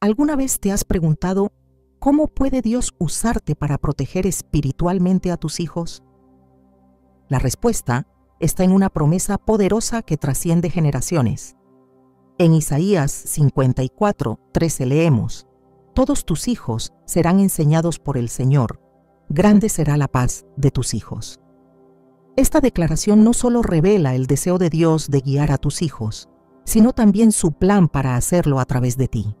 ¿Alguna vez te has preguntado cómo puede Dios usarte para proteger espiritualmente a tus hijos? La respuesta está en una promesa poderosa que trasciende generaciones. En Isaías 54:13 leemos: «Todos tus hijos serán enseñados por el Señor, grande será la paz de tus hijos». Esta declaración no solo revela el deseo de Dios de guiar a tus hijos, sino también su plan para hacerlo a través de ti.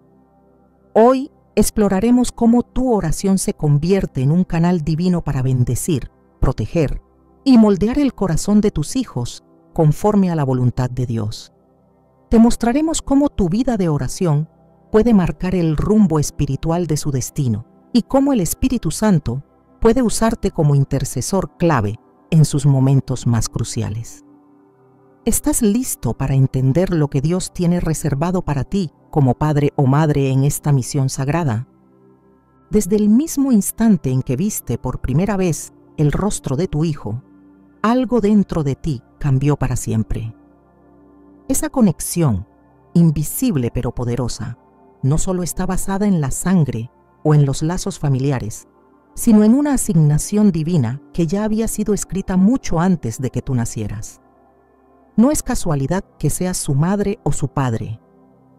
Hoy exploraremos cómo tu oración se convierte en un canal divino para bendecir, proteger y moldear el corazón de tus hijos conforme a la voluntad de Dios. Te mostraremos cómo tu vida de oración puede marcar el rumbo espiritual de su destino y cómo el Espíritu Santo puede usarte como intercesor clave en sus momentos más cruciales. ¿Estás listo para entender lo que Dios tiene reservado para ti como padre o madre en esta misión sagrada? Desde el mismo instante en que viste por primera vez el rostro de tu hijo, algo dentro de ti cambió para siempre. Esa conexión, invisible pero poderosa, no solo está basada en la sangre o en los lazos familiares, sino en una asignación divina que ya había sido escrita mucho antes de que tú nacieras. No es casualidad que seas su madre o su padre.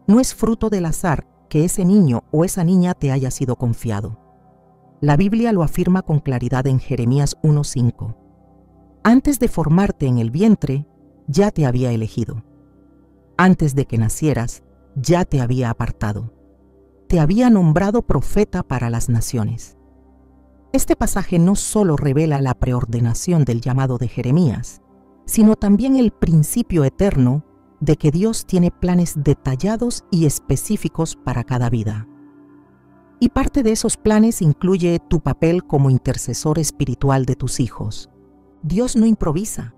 No es fruto del azar que ese niño o esa niña te haya sido confiado. La Biblia lo afirma con claridad en Jeremías 1:5. Antes de formarte en el vientre, ya te había elegido. Antes de que nacieras, ya te había apartado. Te había nombrado profeta para las naciones. Este pasaje no solo revela la preordenación del llamado de Jeremías, sino también el principio eterno de que Dios tiene planes detallados y específicos para cada vida. Y parte de esos planes incluye tu papel como intercesor espiritual de tus hijos. Dios no improvisa.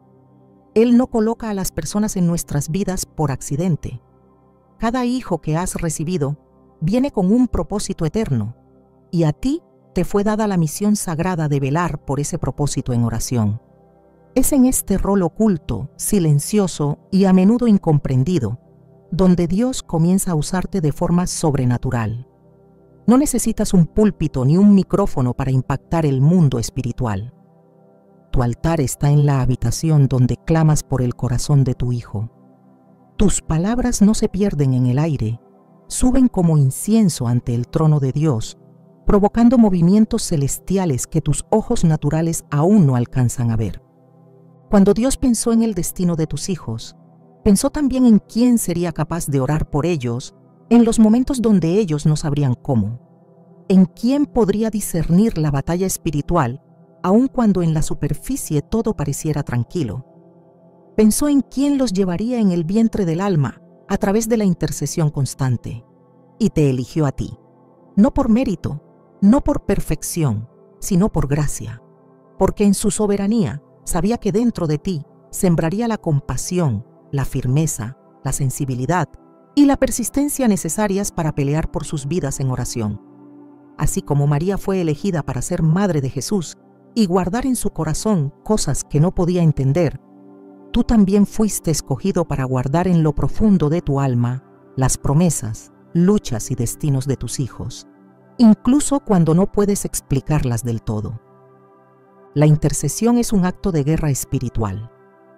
Él no coloca a las personas en nuestras vidas por accidente. Cada hijo que has recibido viene con un propósito eterno, y a ti te fue dada la misión sagrada de velar por ese propósito en oración. Es en este rol oculto, silencioso y a menudo incomprendido, donde Dios comienza a usarte de forma sobrenatural. No necesitas un púlpito ni un micrófono para impactar el mundo espiritual. Tu altar está en la habitación donde clamas por el corazón de tu hijo. Tus palabras no se pierden en el aire, suben como incienso ante el trono de Dios, provocando movimientos celestiales que tus ojos naturales aún no alcanzan a ver. Cuando Dios pensó en el destino de tus hijos, pensó también en quién sería capaz de orar por ellos en los momentos donde ellos no sabrían cómo, en quién podría discernir la batalla espiritual aun cuando en la superficie todo pareciera tranquilo. Pensó en quién los llevaría en el vientre del alma a través de la intercesión constante, y te eligió a ti, no por mérito, no por perfección, sino por gracia, porque en su soberanía sabía que dentro de ti sembraría la compasión, la firmeza, la sensibilidad y la persistencia necesarias para pelear por sus vidas en oración. Así como María fue elegida para ser madre de Jesús y guardar en su corazón cosas que no podía entender, tú también fuiste escogido para guardar en lo profundo de tu alma las promesas, luchas y destinos de tus hijos, incluso cuando no puedes explicarlas del todo. La intercesión es un acto de guerra espiritual.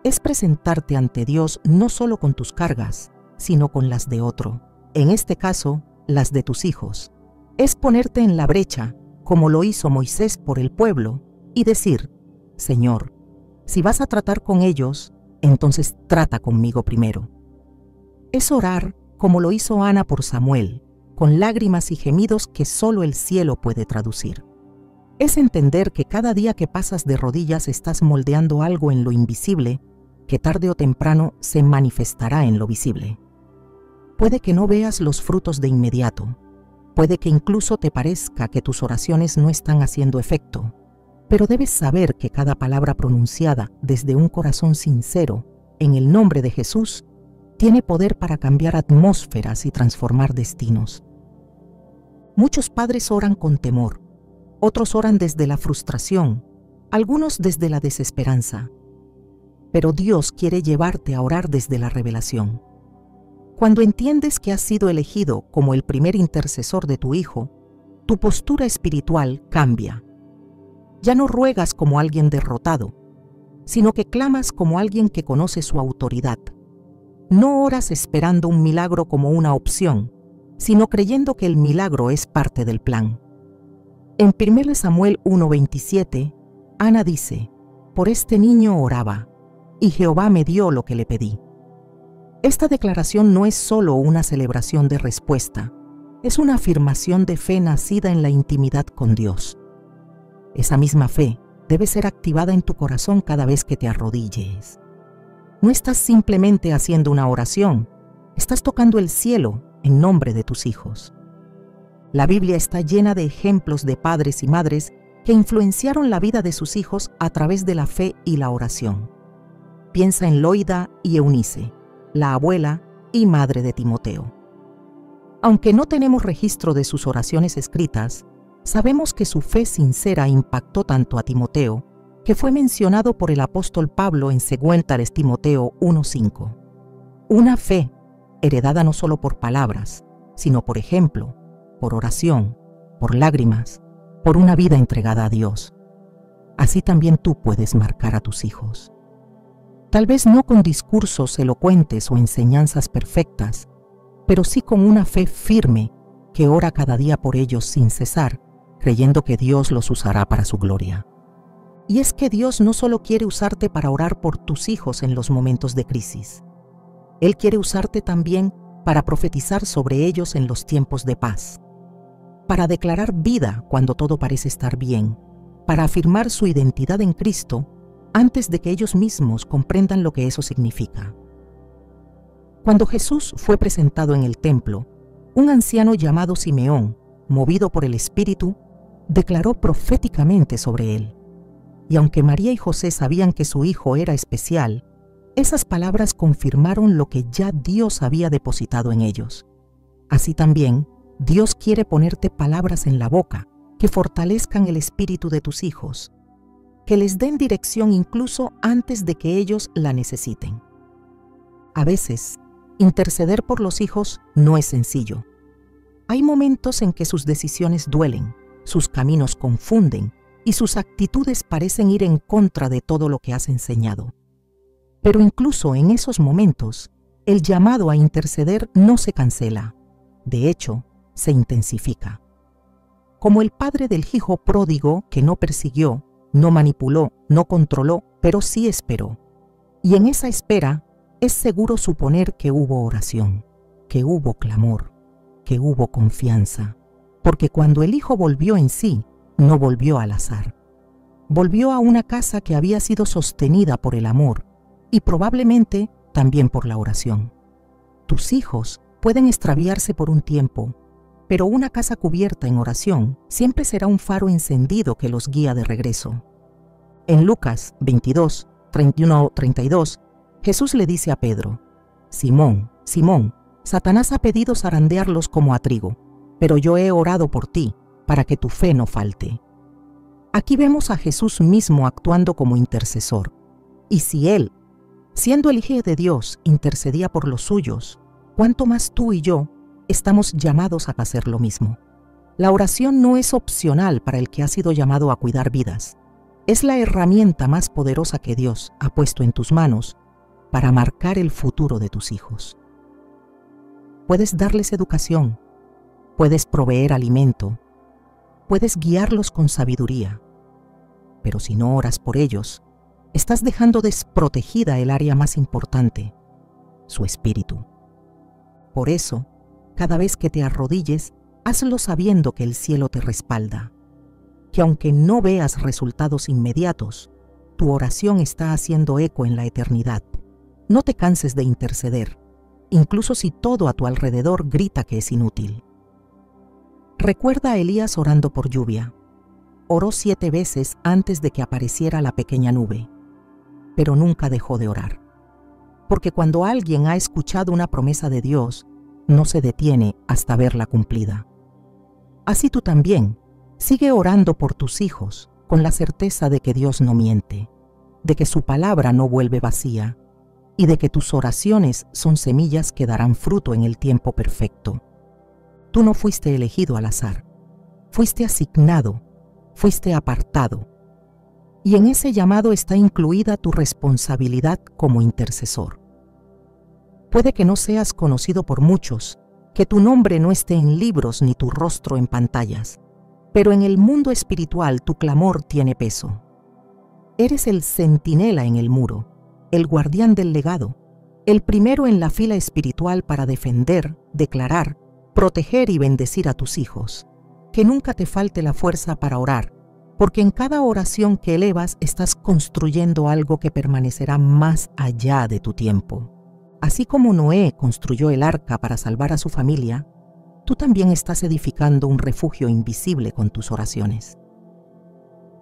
Es presentarte ante Dios no solo con tus cargas, sino con las de otro, en este caso, las de tus hijos. Es ponerte en la brecha, como lo hizo Moisés por el pueblo, y decir: Señor, si vas a tratar con ellos, entonces trata conmigo primero. Es orar como lo hizo Ana por Samuel, con lágrimas y gemidos que solo el cielo puede traducir. Es entender que cada día que pasas de rodillas estás moldeando algo en lo invisible que tarde o temprano se manifestará en lo visible. Puede que no veas los frutos de inmediato, puede que incluso te parezca que tus oraciones no están haciendo efecto, pero debes saber que cada palabra pronunciada desde un corazón sincero en el nombre de Jesús tiene poder para cambiar atmósferas y transformar destinos. Muchos padres oran con temor, otros oran desde la frustración, algunos desde la desesperanza. Pero Dios quiere llevarte a orar desde la revelación. Cuando entiendes que has sido elegido como el primer intercesor de tu hijo, tu postura espiritual cambia. Ya no ruegas como alguien derrotado, sino que clamas como alguien que conoce su autoridad. No oras esperando un milagro como una opción, sino creyendo que el milagro es parte del plan. En 1 Samuel 1:27, Ana dice: «Por este niño oraba, y Jehová me dio lo que le pedí». Esta declaración no es solo una celebración de respuesta, es una afirmación de fe nacida en la intimidad con Dios. Esa misma fe debe ser activada en tu corazón cada vez que te arrodilles. No estás simplemente haciendo una oración, estás tocando el cielo en nombre de tus hijos. La Biblia está llena de ejemplos de padres y madres que influenciaron la vida de sus hijos a través de la fe y la oración. Piensa en Loida y Eunice, la abuela y madre de Timoteo. Aunque no tenemos registro de sus oraciones escritas, sabemos que su fe sincera impactó tanto a Timoteo, que fue mencionado por el apóstol Pablo en 2 Timoteo 1:5. Una fe heredada no solo por palabras, sino por ejemplo, por oración, por lágrimas, por una vida entregada a Dios. Así también tú puedes marcar a tus hijos. Tal vez no con discursos elocuentes o enseñanzas perfectas, pero sí con una fe firme que ora cada día por ellos sin cesar, creyendo que Dios los usará para su gloria. Y es que Dios no solo quiere usarte para orar por tus hijos en los momentos de crisis. Él quiere usarte también para profetizar sobre ellos en los tiempos de paz, para declarar vida cuando todo parece estar bien, para afirmar su identidad en Cristo antes de que ellos mismos comprendan lo que eso significa. Cuando Jesús fue presentado en el templo, un anciano llamado Simeón, movido por el Espíritu, declaró proféticamente sobre él. Y aunque María y José sabían que su hijo era especial, esas palabras confirmaron lo que ya Dios había depositado en ellos. Así también, Dios quiere ponerte palabras en la boca que fortalezcan el espíritu de tus hijos, que les den dirección incluso antes de que ellos la necesiten. A veces, interceder por los hijos no es sencillo. Hay momentos en que sus decisiones duelen, sus caminos confunden y sus actitudes parecen ir en contra de todo lo que has enseñado. Pero incluso en esos momentos, el llamado a interceder no se cancela. De hecho, se intensifica. Como el padre del hijo pródigo que no persiguió, no manipuló, no controló, pero sí esperó. Y en esa espera es seguro suponer que hubo oración, que hubo clamor, que hubo confianza. Porque cuando el hijo volvió en sí, no volvió al azar. Volvió a una casa que había sido sostenida por el amor y probablemente también por la oración. Tus hijos pueden extraviarse por un tiempo, pero una casa cubierta en oración siempre será un faro encendido que los guía de regreso. En Lucas 22, 31-32, Jesús le dice a Pedro: «Simón, Simón, Satanás ha pedido zarandearlos como a trigo, pero yo he orado por ti, para que tu fe no falte». Aquí vemos a Jesús mismo actuando como intercesor. Y si Él, siendo el Hijo de Dios, intercedía por los suyos, ¿cuánto más tú y yo estamos llamados a hacer lo mismo? La oración no es opcional para el que ha sido llamado a cuidar vidas. Es la herramienta más poderosa que Dios ha puesto en tus manos para marcar el futuro de tus hijos. Puedes darles educación, puedes proveer alimento, puedes guiarlos con sabiduría, pero si no oras por ellos, estás dejando desprotegida el área más importante, su espíritu. Por eso, cada vez que te arrodilles, hazlo sabiendo que el cielo te respalda, que aunque no veas resultados inmediatos, tu oración está haciendo eco en la eternidad. No te canses de interceder, incluso si todo a tu alrededor grita que es inútil. Recuerda a Elías orando por lluvia. Oró 7 veces antes de que apareciera la pequeña nube, pero nunca dejó de orar. Porque cuando alguien ha escuchado una promesa de Dios, no se detiene hasta verla cumplida. Así tú también, sigue orando por tus hijos con la certeza de que Dios no miente, de que su palabra no vuelve vacía y de que tus oraciones son semillas que darán fruto en el tiempo perfecto. Tú no fuiste elegido al azar, fuiste asignado, fuiste apartado, y en ese llamado está incluida tu responsabilidad como intercesor. Puede que no seas conocido por muchos, que tu nombre no esté en libros ni tu rostro en pantallas, pero en el mundo espiritual tu clamor tiene peso. Eres el centinela en el muro, el guardián del legado, el primero en la fila espiritual para defender, declarar, proteger y bendecir a tus hijos. Que nunca te falte la fuerza para orar, porque en cada oración que elevas estás construyendo algo que permanecerá más allá de tu tiempo. Así como Noé construyó el arca para salvar a su familia, tú también estás edificando un refugio invisible con tus oraciones.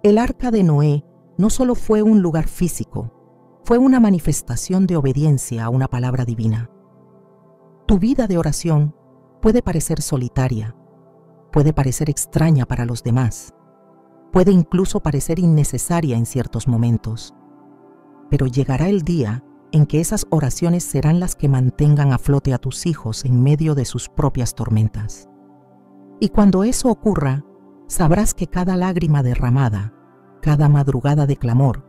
El arca de Noé no solo fue un lugar físico, fue una manifestación de obediencia a una palabra divina. Tu vida de oración puede parecer solitaria, puede parecer extraña para los demás, puede incluso parecer innecesaria en ciertos momentos, pero llegará el día en que esas oraciones serán las que mantengan a flote a tus hijos en medio de sus propias tormentas. Y cuando eso ocurra, sabrás que cada lágrima derramada, cada madrugada de clamor,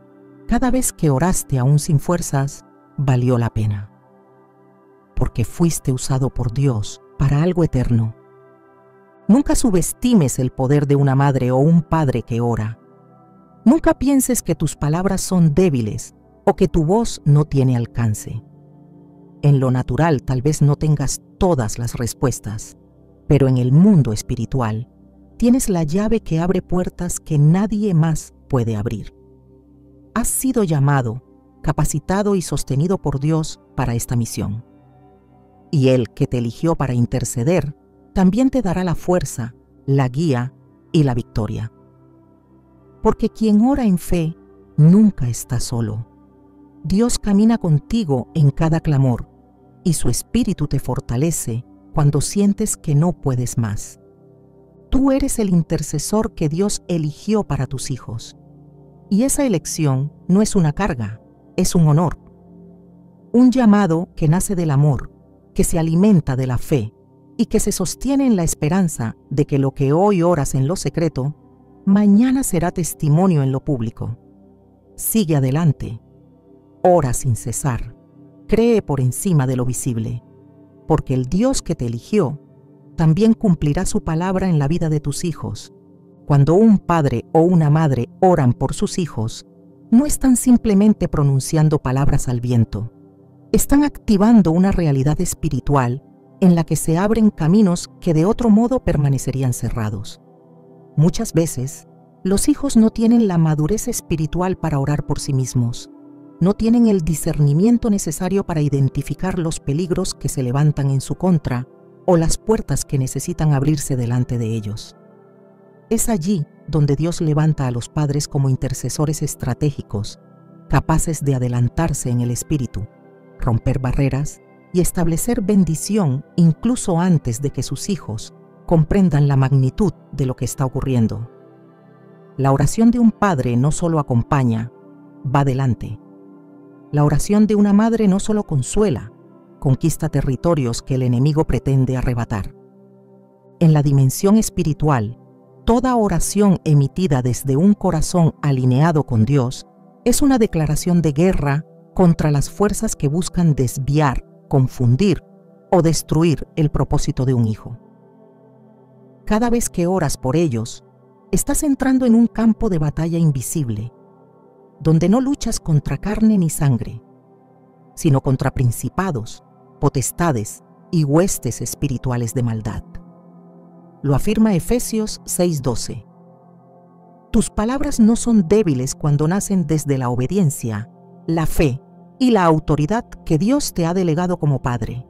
cada vez que oraste aún sin fuerzas, valió la pena. Porque fuiste usado por Dios para algo eterno. Nunca subestimes el poder de una madre o un padre que ora. Nunca pienses que tus palabras son débiles o que tu voz no tiene alcance. En lo natural tal vez no tengas todas las respuestas, pero en el mundo espiritual tienes la llave que abre puertas que nadie más puede abrir. Has sido llamado, capacitado y sostenido por Dios para esta misión. Y Él que te eligió para interceder, también te dará la fuerza, la guía y la victoria. Porque quien ora en fe nunca está solo. Dios camina contigo en cada clamor y su espíritu te fortalece cuando sientes que no puedes más. Tú eres el intercesor que Dios eligió para tus hijos. Y esa elección no es una carga, es un honor. Un llamado que nace del amor, que se alimenta de la fe y que se sostiene en la esperanza de que lo que hoy oras en lo secreto, mañana será testimonio en lo público. Sigue adelante. Ora sin cesar, cree por encima de lo visible, porque el Dios que te eligió también cumplirá su palabra en la vida de tus hijos. Cuando un padre o una madre oran por sus hijos, no están simplemente pronunciando palabras al viento, están activando una realidad espiritual en la que se abren caminos que de otro modo permanecerían cerrados. Muchas veces, los hijos no tienen la madurez espiritual para orar por sí mismos. No tienen el discernimiento necesario para identificar los peligros que se levantan en su contra o las puertas que necesitan abrirse delante de ellos. Es allí donde Dios levanta a los padres como intercesores estratégicos, capaces de adelantarse en el espíritu, romper barreras y establecer bendición incluso antes de que sus hijos comprendan la magnitud de lo que está ocurriendo. La oración de un padre no solo acompaña, va adelante. La oración de una madre no solo consuela, conquista territorios que el enemigo pretende arrebatar. En la dimensión espiritual, toda oración emitida desde un corazón alineado con Dios es una declaración de guerra contra las fuerzas que buscan desviar, confundir o destruir el propósito de un hijo. Cada vez que oras por ellos, estás entrando en un campo de batalla invisible, donde no luchas contra carne ni sangre, sino contra principados, potestades y huestes espirituales de maldad. Lo afirma Efesios 6:12. Tus palabras no son débiles cuando nacen desde la obediencia, la fe y la autoridad que Dios te ha delegado como Padre.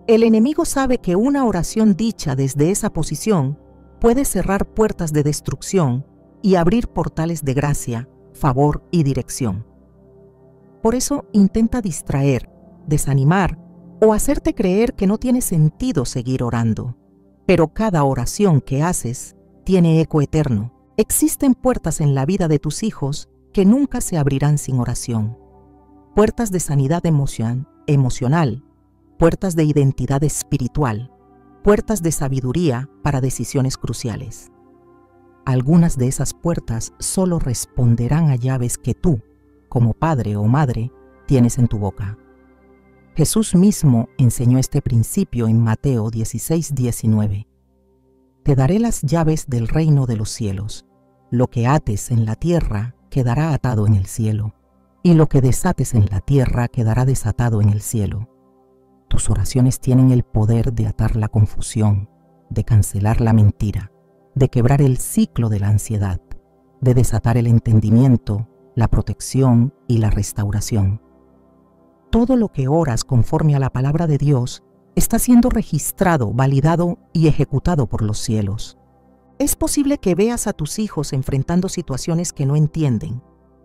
El enemigo sabe que una oración dicha desde esa posición puede cerrar puertas de destrucción y abrir portales de gracia, favor y dirección. Por eso intenta distraer, desanimar o hacerte creer que no tiene sentido seguir orando. Pero cada oración que haces tiene eco eterno. Existen puertas en la vida de tus hijos que nunca se abrirán sin oración. puertas de sanidad emocional, puertas de identidad espiritual, puertas de sabiduría para decisiones cruciales. Algunas de esas puertas solo responderán a llaves que tú, como padre o madre, tienes en tu boca. Jesús mismo enseñó este principio en Mateo 16:19. Te daré las llaves del reino de los cielos. Lo que ates en la tierra quedará atado en el cielo, y lo que desates en la tierra quedará desatado en el cielo. Tus oraciones tienen el poder de atar la confusión, de cancelar la mentira, de quebrar el ciclo de la ansiedad, de desatar el entendimiento, la protección y la restauración. Todo lo que oras conforme a la palabra de Dios está siendo registrado, validado y ejecutado por los cielos. Es posible que veas a tus hijos enfrentando situaciones que no entienden,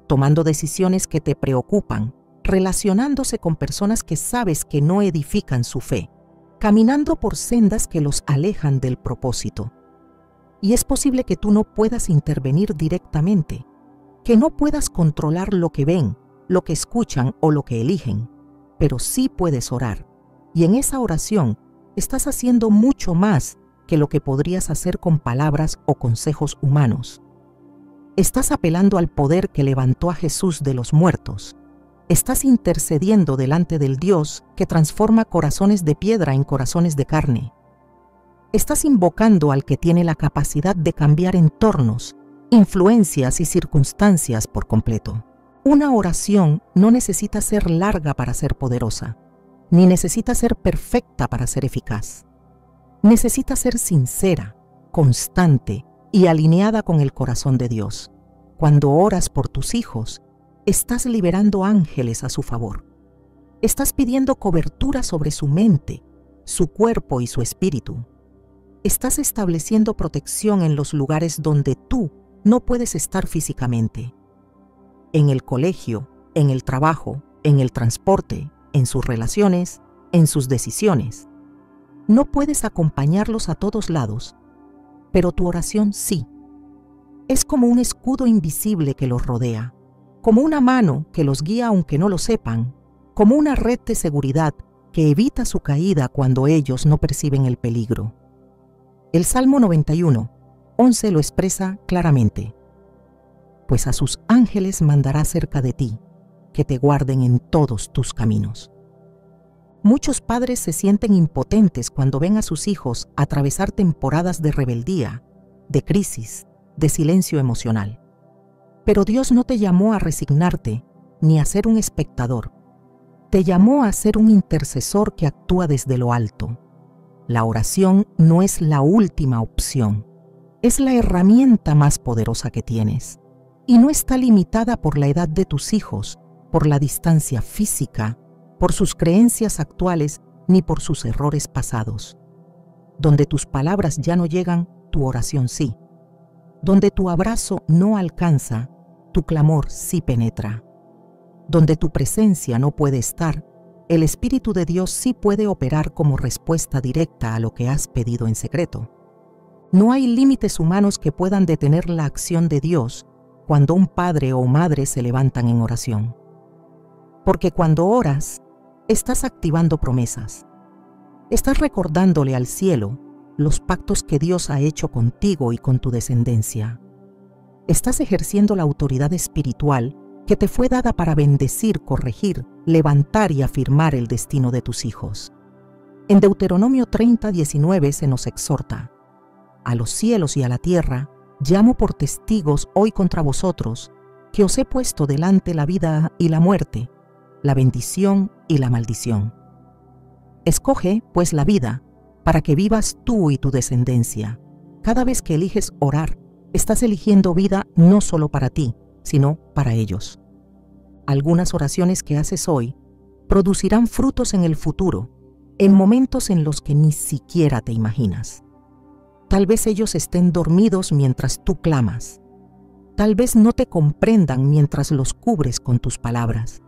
tomando decisiones que te preocupan, relacionándose con personas que sabes que no edifican su fe, caminando por sendas que los alejan del propósito. Y es posible que tú no puedas intervenir directamente, que no puedas controlar lo que ven, lo que escuchan o lo que eligen, pero sí puedes orar. Y en esa oración estás haciendo mucho más que lo que podrías hacer con palabras o consejos humanos. Estás apelando al poder que levantó a Jesús de los muertos. Estás intercediendo delante del Dios que transforma corazones de piedra en corazones de carne. Estás invocando al que tiene la capacidad de cambiar entornos, influencias y circunstancias por completo. Una oración no necesita ser larga para ser poderosa, ni necesita ser perfecta para ser eficaz. Necesita ser sincera, constante y alineada con el corazón de Dios. Cuando oras por tus hijos, estás liberando ángeles a su favor. Estás pidiendo cobertura sobre su mente, su cuerpo y su espíritu. Estás estableciendo protección en los lugares donde tú no puedes estar físicamente. En el colegio, en el trabajo, en el transporte, en sus relaciones, en sus decisiones. No puedes acompañarlos a todos lados, pero tu oración sí. Es como un escudo invisible que los rodea, como una mano que los guía aunque no lo sepan, como una red de seguridad que evita su caída cuando ellos no perciben el peligro. El Salmo 91:11 lo expresa claramente. Pues a sus ángeles mandará cerca de ti, que te guarden en todos tus caminos. Muchos padres se sienten impotentes cuando ven a sus hijos atravesar temporadas de rebeldía, de crisis, de silencio emocional. Pero Dios no te llamó a resignarte ni a ser un espectador. Te llamó a ser un intercesor que actúa desde lo alto. La oración no es la última opción, es la herramienta más poderosa que tienes. Y no está limitada por la edad de tus hijos, por la distancia física, por sus creencias actuales, ni por sus errores pasados. Donde tus palabras ya no llegan, tu oración sí. Donde tu abrazo no alcanza, tu clamor sí penetra. Donde tu presencia no puede estar, el Espíritu de Dios sí puede operar como respuesta directa a lo que has pedido en secreto. No hay límites humanos que puedan detener la acción de Dios cuando un padre o madre se levantan en oración. Porque cuando oras, estás activando promesas. Estás recordándole al cielo los pactos que Dios ha hecho contigo y con tu descendencia. Estás ejerciendo la autoridad espiritual que te fue dada para bendecir, corregir, levantar y afirmar el destino de tus hijos. En Deuteronomio 30:19 se nos exhorta: a los cielos y a la tierra llamo por testigos hoy contra vosotros, que os he puesto delante la vida y la muerte, la bendición y la maldición. Escoge, pues, la vida, para que vivas tú y tu descendencia. Cada vez que eliges orar, estás eligiendo vida no solo para ti, sino para ellos. Algunas oraciones que haces hoy producirán frutos en el futuro, en momentos en los que ni siquiera te imaginas. Tal vez ellos estén dormidos mientras tú clamas. Tal vez no te comprendan mientras los cubres con tus palabras.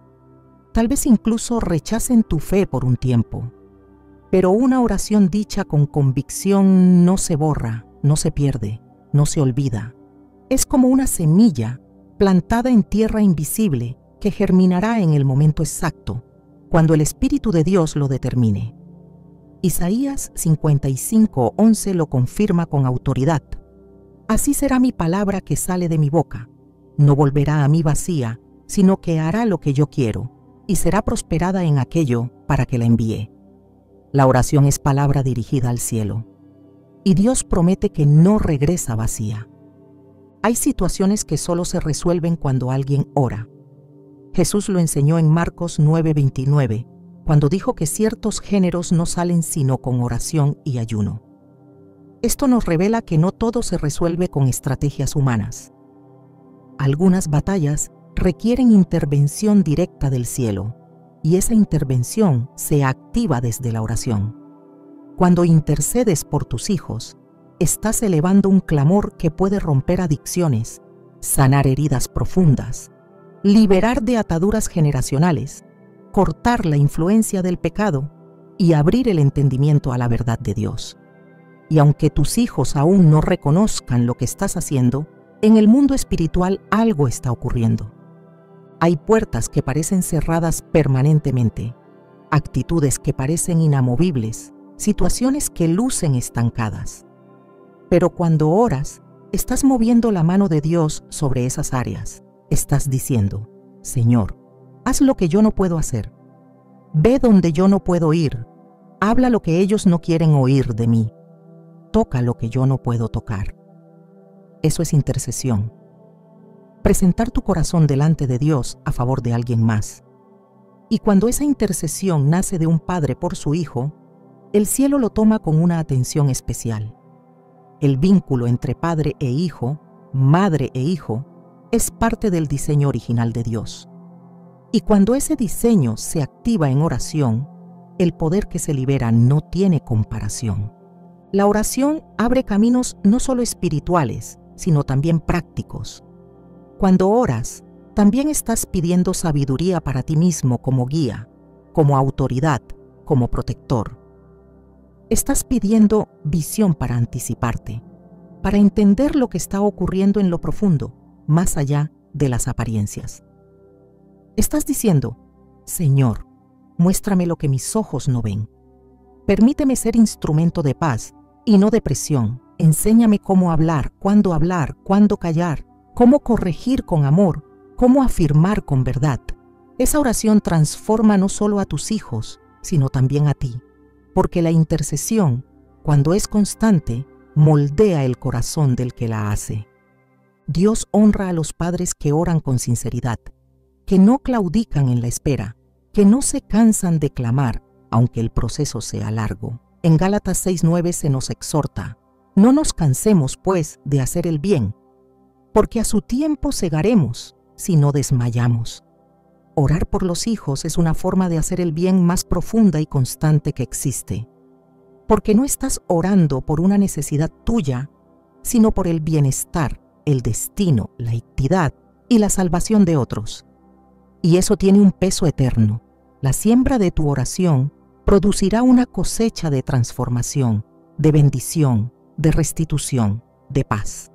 Tal vez incluso rechacen tu fe por un tiempo. Pero una oración dicha con convicción no se borra, no se pierde, no se olvida. Es como una semilla plantada en tierra invisible que germinará en el momento exacto, cuando el Espíritu de Dios lo determine. Isaías 55:11 lo confirma con autoridad. Así será mi palabra que sale de mi boca. No volverá a mí vacía, sino que hará lo que yo quiero, y será prosperada en aquello para que la envíe. La oración es palabra dirigida al cielo, y Dios promete que no regresa vacía. Hay situaciones que solo se resuelven cuando alguien ora. Jesús lo enseñó en Marcos 9:29, cuando dijo que ciertos géneros no salen sino con oración y ayuno. Esto nos revela que no todo se resuelve con estrategias humanas. Algunas batallas requieren intervención directa del cielo, y esa intervención se activa desde la oración. Cuando intercedes por tus hijos, estás elevando un clamor que puede romper adicciones, sanar heridas profundas, liberar de ataduras generacionales, cortar la influencia del pecado y abrir el entendimiento a la verdad de Dios. Y aunque tus hijos aún no reconozcan lo que estás haciendo, en el mundo espiritual algo está ocurriendo. Hay puertas que parecen cerradas permanentemente, actitudes que parecen inamovibles, situaciones que lucen estancadas. Pero cuando oras, estás moviendo la mano de Dios sobre esas áreas. Estás diciendo: Señor, haz lo que yo no puedo hacer. Ve donde yo no puedo ir. Habla lo que ellos no quieren oír de mí. Toca lo que yo no puedo tocar. Eso es intercesión. Presentar tu corazón delante de Dios a favor de alguien más. Y cuando esa intercesión nace de un padre por su hijo, el cielo lo toma con una atención especial. El vínculo entre padre e hijo, madre e hijo, es parte del diseño original de Dios. Y cuando ese diseño se activa en oración, el poder que se libera no tiene comparación. La oración abre caminos no solo espirituales, sino también prácticos. Cuando oras, también estás pidiendo sabiduría para ti mismo como guía, como autoridad, como protector. Estás pidiendo visión para anticiparte, para entender lo que está ocurriendo en lo profundo, más allá de las apariencias. Estás diciendo: Señor, muéstrame lo que mis ojos no ven. Permíteme ser instrumento de paz y no de presión. Enséñame cómo hablar, cuándo callar, cómo corregir con amor, cómo afirmar con verdad. Esa oración transforma no solo a tus hijos, sino también a ti, porque la intercesión, cuando es constante, moldea el corazón del que la hace. Dios honra a los padres que oran con sinceridad, que no claudican en la espera, que no se cansan de clamar, aunque el proceso sea largo. En Gálatas 6:9 se nos exhorta: no nos cansemos, pues, de hacer el bien, porque a su tiempo segaremos si no desmayamos. Orar por los hijos es una forma de hacer el bien más profunda y constante que existe, porque no estás orando por una necesidad tuya, sino por el bienestar, el destino, la equidad y la salvación de otros. Y eso tiene un peso eterno. La siembra de tu oración producirá una cosecha de transformación, de bendición, de restitución, de paz.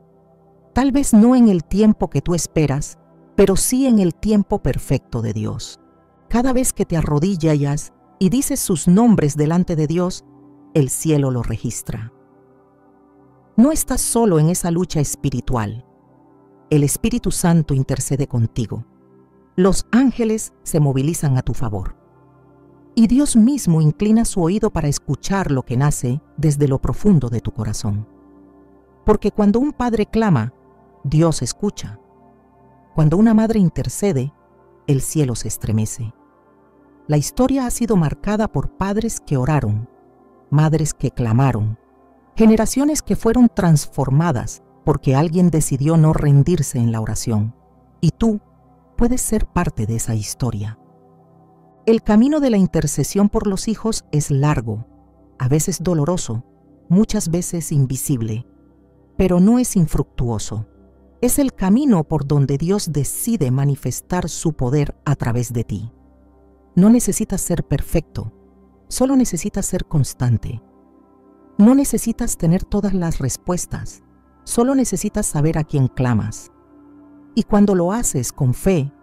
Tal vez no en el tiempo que tú esperas, pero sí en el tiempo perfecto de Dios. Cada vez que te arrodillas y dices sus nombres delante de Dios, el cielo lo registra. No estás solo en esa lucha espiritual. El Espíritu Santo intercede contigo. Los ángeles se movilizan a tu favor. Y Dios mismo inclina su oído para escuchar lo que nace desde lo profundo de tu corazón. Porque cuando un padre clama, Dios escucha. Cuando una madre intercede, el cielo se estremece. La historia ha sido marcada por padres que oraron, madres que clamaron, generaciones que fueron transformadas porque alguien decidió no rendirse en la oración. Y tú puedes ser parte de esa historia. El camino de la intercesión por los hijos es largo, a veces doloroso, muchas veces invisible, pero no es infructuoso. Es el camino por donde Dios decide manifestar su poder a través de ti. No necesitas ser perfecto, solo necesitas ser constante. No necesitas tener todas las respuestas, solo necesitas saber a quién clamas. Y cuando lo haces con fe,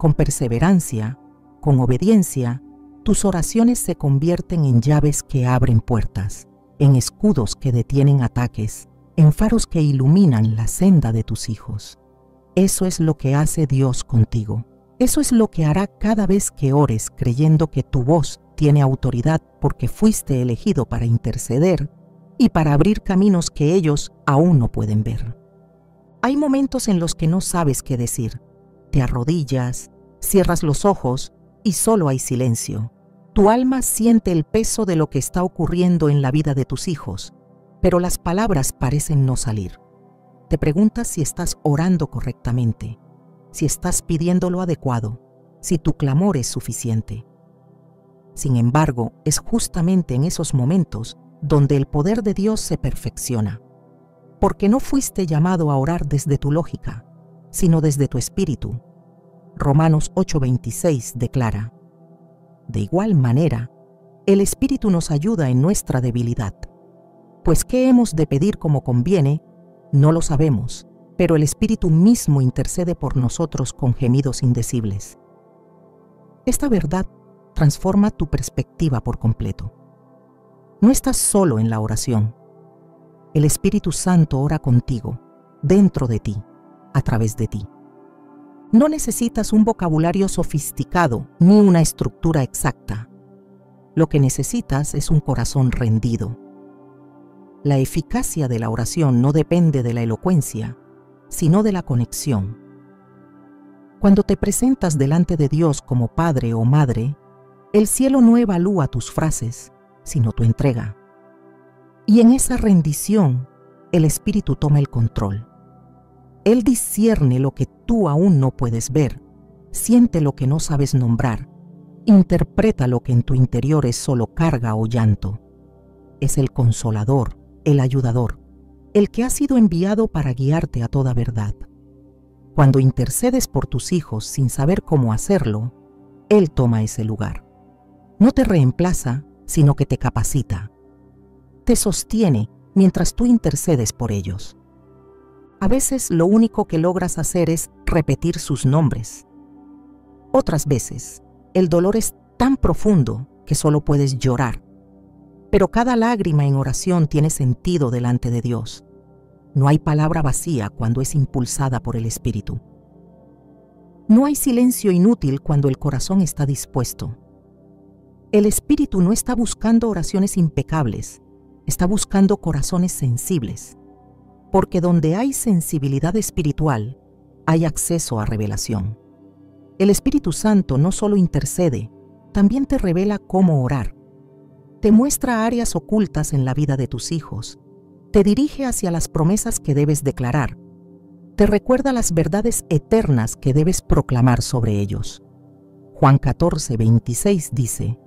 Con perseverancia, con obediencia, tus oraciones se convierten en llaves que abren puertas, en escudos que detienen ataques, en faros que iluminan la senda de tus hijos. Eso es lo que hace Dios contigo. Eso es lo que hará cada vez que ores creyendo que tu voz tiene autoridad porque fuiste elegido para interceder y para abrir caminos que ellos aún no pueden ver. Hay momentos en los que no sabes qué decir. Te arrodillas, cierras los ojos y solo hay silencio. Tu alma siente el peso de lo que está ocurriendo en la vida de tus hijos, pero las palabras parecen no salir. Te preguntas si estás orando correctamente, si estás pidiendo lo adecuado, si tu clamor es suficiente. Sin embargo, es justamente en esos momentos donde el poder de Dios se perfecciona, porque no fuiste llamado a orar desde tu lógica, sino desde tu espíritu. Romanos 8:26 declara: de igual manera, el Espíritu nos ayuda en nuestra debilidad. Pues ¿qué hemos de pedir como conviene? No lo sabemos, pero el Espíritu mismo intercede por nosotros con gemidos indecibles. Esta verdad transforma tu perspectiva por completo. No estás solo en la oración. El Espíritu Santo ora contigo, dentro de ti, a través de ti. No necesitas un vocabulario sofisticado ni una estructura exacta. Lo que necesitas es un corazón rendido. La eficacia de la oración no depende de la elocuencia, sino de la conexión. Cuando te presentas delante de Dios como padre o madre, el cielo no evalúa tus frases, sino tu entrega. Y en esa rendición, el Espíritu toma el control. Él discierne lo que tú aún no puedes ver, siente lo que no sabes nombrar, interpreta lo que en tu interior es solo carga o llanto. Es el consolador, el ayudador, el que ha sido enviado para guiarte a toda verdad. Cuando intercedes por tus hijos sin saber cómo hacerlo, Él toma ese lugar. No te reemplaza, sino que te capacita. Te sostiene mientras tú intercedes por ellos. A veces lo único que logras hacer es repetir sus nombres. Otras veces, el dolor es tan profundo que solo puedes llorar. Pero cada lágrima en oración tiene sentido delante de Dios. No hay palabra vacía cuando es impulsada por el Espíritu. No hay silencio inútil cuando el corazón está dispuesto. El Espíritu no está buscando oraciones impecables, está buscando corazones sensibles. Porque donde hay sensibilidad espiritual, hay acceso a revelación. El Espíritu Santo no solo intercede, también te revela cómo orar. Te muestra áreas ocultas en la vida de tus hijos, te dirige hacia las promesas que debes declarar, te recuerda las verdades eternas que debes proclamar sobre ellos. Juan 14:26 dice: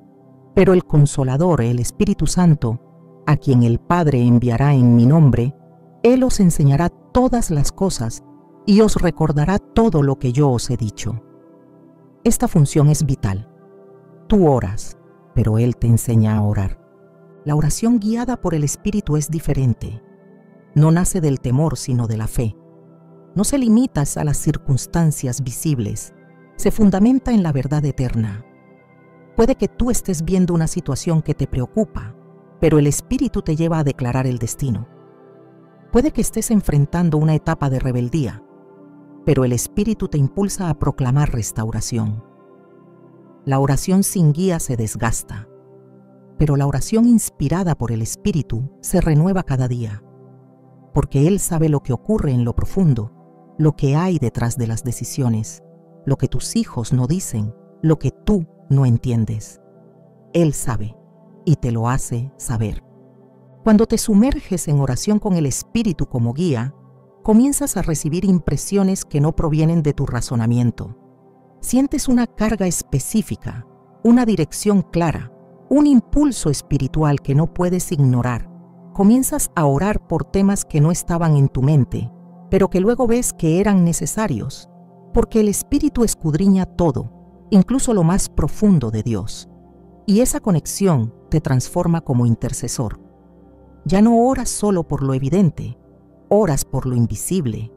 pero el Consolador, el Espíritu Santo, a quien el Padre enviará en mi nombre, Él os enseñará todas las cosas y os recordará todo lo que yo os he dicho. Esta función es vital. Tú oras, pero Él te enseña a orar. La oración guiada por el Espíritu es diferente. No nace del temor, sino de la fe. No se limita a las circunstancias visibles, se fundamenta en la verdad eterna. Puede que tú estés viendo una situación que te preocupa, pero el Espíritu te lleva a declarar el destino. Puede que estés enfrentando una etapa de rebeldía, pero el Espíritu te impulsa a proclamar restauración. La oración sin guía se desgasta, pero la oración inspirada por el Espíritu se renueva cada día, porque Él sabe lo que ocurre en lo profundo, lo que hay detrás de las decisiones, lo que tus hijos no dicen, lo que tú no entiendes. Él sabe y te lo hace saber. Cuando te sumerges en oración con el Espíritu como guía, comienzas a recibir impresiones que no provienen de tu razonamiento. Sientes una carga específica, una dirección clara, un impulso espiritual que no puedes ignorar. Comienzas a orar por temas que no estaban en tu mente, pero que luego ves que eran necesarios, porque el Espíritu escudriña todo, incluso lo más profundo de Dios. Y esa conexión te transforma como intercesor. Ya no oras solo por lo evidente, oras por lo invisible.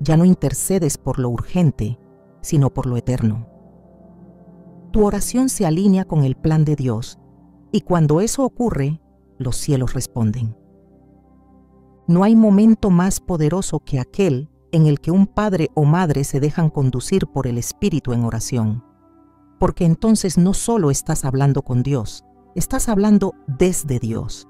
Ya no intercedes por lo urgente, sino por lo eterno. Tu oración se alinea con el plan de Dios, y cuando eso ocurre, los cielos responden. No hay momento más poderoso que aquel en el que un padre o madre se dejan conducir por el Espíritu en oración, porque entonces no solo estás hablando con Dios, estás hablando desde Dios.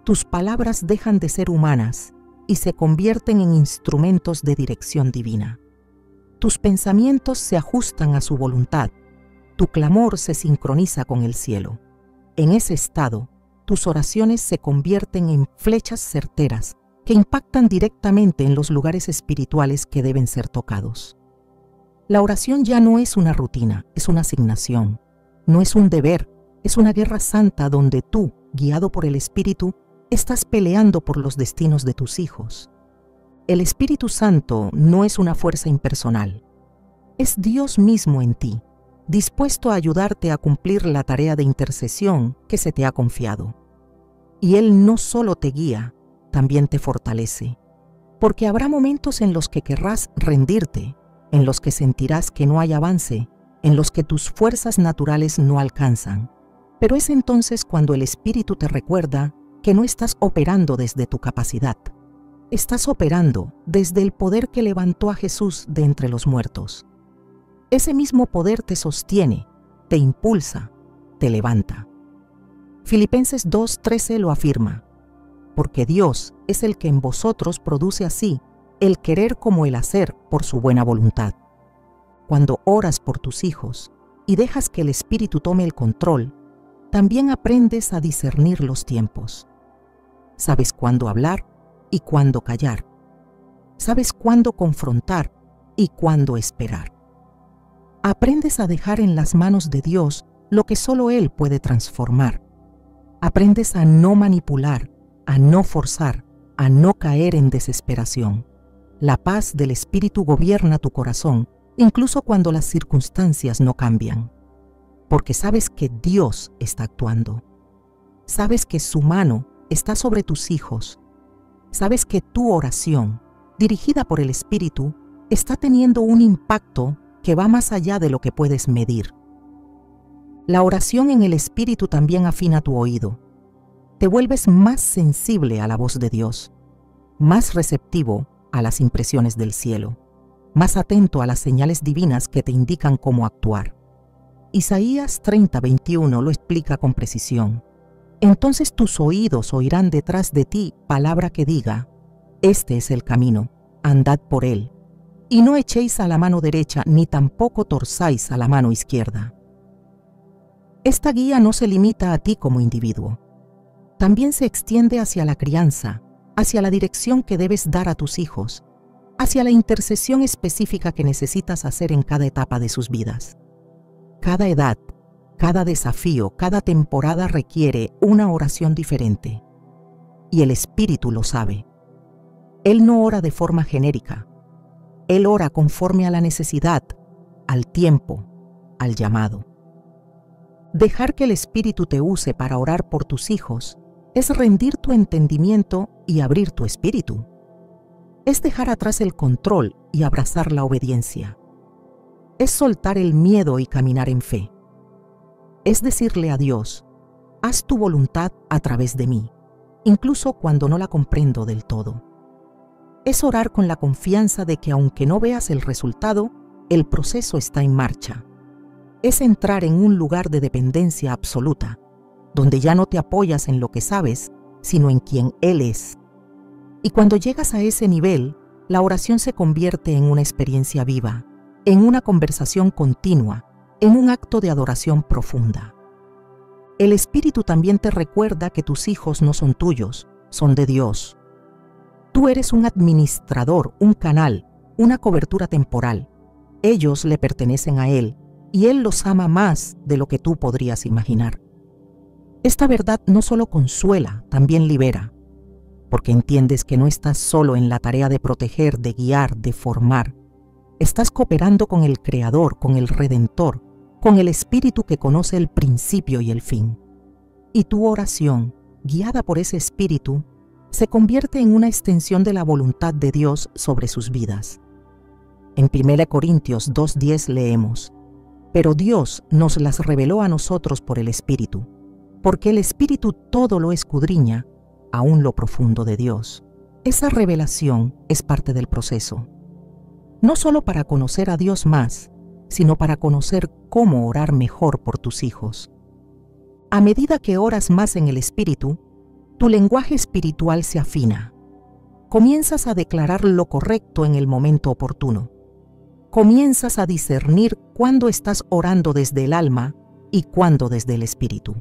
Tus palabras dejan de ser humanas y se convierten en instrumentos de dirección divina. Tus pensamientos se ajustan a su voluntad, tu clamor se sincroniza con el cielo. En ese estado, tus oraciones se convierten en flechas certeras que impactan directamente en los lugares espirituales que deben ser tocados. La oración ya no es una rutina, es una asignación. No es un deber, es una guerra santa donde tú, guiado por el Espíritu, estás peleando por los destinos de tus hijos. El Espíritu Santo no es una fuerza impersonal. Es Dios mismo en ti, dispuesto a ayudarte a cumplir la tarea de intercesión que se te ha confiado. Y Él no solo te guía, también te fortalece, porque habrá momentos en los que querrás rendirte, en los que sentirás que no hay avance, en los que tus fuerzas naturales no alcanzan. Pero es entonces cuando el Espíritu te recuerda que no estás operando desde tu capacidad. Estás operando desde el poder que levantó a Jesús de entre los muertos. Ese mismo poder te sostiene, te impulsa, te levanta. Filipenses 2:13 lo afirma, porque Dios es el que en vosotros produce así el querer como el hacer por su buena voluntad. Cuando oras por tus hijos y dejas que el Espíritu tome el control, también aprendes a discernir los tiempos. Sabes cuándo hablar y cuándo callar. Sabes cuándo confrontar y cuándo esperar. Aprendes a dejar en las manos de Dios lo que solo Él puede transformar. Aprendes a no manipular, a no forzar, a no caer en desesperación. La paz del Espíritu gobierna tu corazón, incluso cuando las circunstancias no cambian. Porque sabes que Dios está actuando. Sabes que su mano está sobre tus hijos. Sabes que tu oración, dirigida por el Espíritu, está teniendo un impacto que va más allá de lo que puedes medir. La oración en el Espíritu también afina tu oído. Te vuelves más sensible a la voz de Dios, más receptivo a las impresiones del cielo, más atento a las señales divinas que te indican cómo actuar. Isaías 30:21 lo explica con precisión. Entonces tus oídos oirán detrás de ti palabra que diga: este es el camino, andad por él. Y no echéis a la mano derecha, ni tampoco torzáis a la mano izquierda. Esta guía no se limita a ti como individuo. También se extiende hacia la crianza, hacia la dirección que debes dar a tus hijos, hacia la intercesión específica que necesitas hacer en cada etapa de sus vidas. Cada edad, cada desafío, cada temporada requiere una oración diferente. Y el Espíritu lo sabe. Él no ora de forma genérica. Él ora conforme a la necesidad, al tiempo, al llamado. Dejar que el Espíritu te use para orar por tus hijos es rendir tu entendimiento y abrir tu espíritu. Es dejar atrás el control y abrazar la obediencia. Es soltar el miedo y caminar en fe. Es decirle a Dios: haz tu voluntad a través de mí, incluso cuando no la comprendo del todo. Es orar con la confianza de que aunque no veas el resultado, el proceso está en marcha. Es entrar en un lugar de dependencia absoluta, donde ya no te apoyas en lo que sabes, sino en quien Él es. Y cuando llegas a ese nivel, la oración se convierte en una experiencia viva, en una conversación continua, en un acto de adoración profunda. El Espíritu también te recuerda que tus hijos no son tuyos, son de Dios. Tú eres un administrador, un canal, una cobertura temporal. Ellos le pertenecen a Él, y Él los ama más de lo que tú podrías imaginar. Esta verdad no solo consuela, también libera, porque entiendes que no estás solo en la tarea de proteger, de guiar, de formar. Estás cooperando con el Creador, con el Redentor, con el Espíritu que conoce el principio y el fin. Y tu oración, guiada por ese Espíritu, se convierte en una extensión de la voluntad de Dios sobre sus vidas. En 1 Corintios 2:10 leemos: pero Dios nos las reveló a nosotros por el Espíritu, porque el Espíritu todo lo escudriña, aún lo profundo de Dios. Esa revelación es parte del proceso, no solo para conocer a Dios más, sino para conocer cómo orar mejor por tus hijos. A medida que oras más en el Espíritu, tu lenguaje espiritual se afina. Comienzas a declarar lo correcto en el momento oportuno. Comienzas a discernir cuándo estás orando desde el alma y cuándo desde el Espíritu.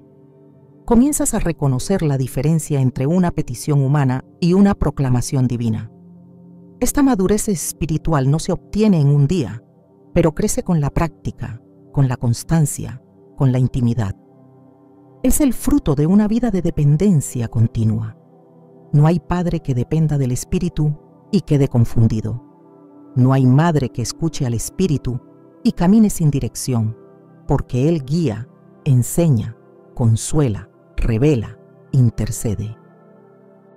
Comienzas a reconocer la diferencia entre una petición humana y una proclamación divina. Esta madurez espiritual no se obtiene en un día, pero crece con la práctica, con la constancia, con la intimidad. Es el fruto de una vida de dependencia continua. No hay padre que dependa del Espíritu y quede confundido. No hay madre que escuche al Espíritu y camine sin dirección, porque Él guía, enseña, consuela, revela, intercede.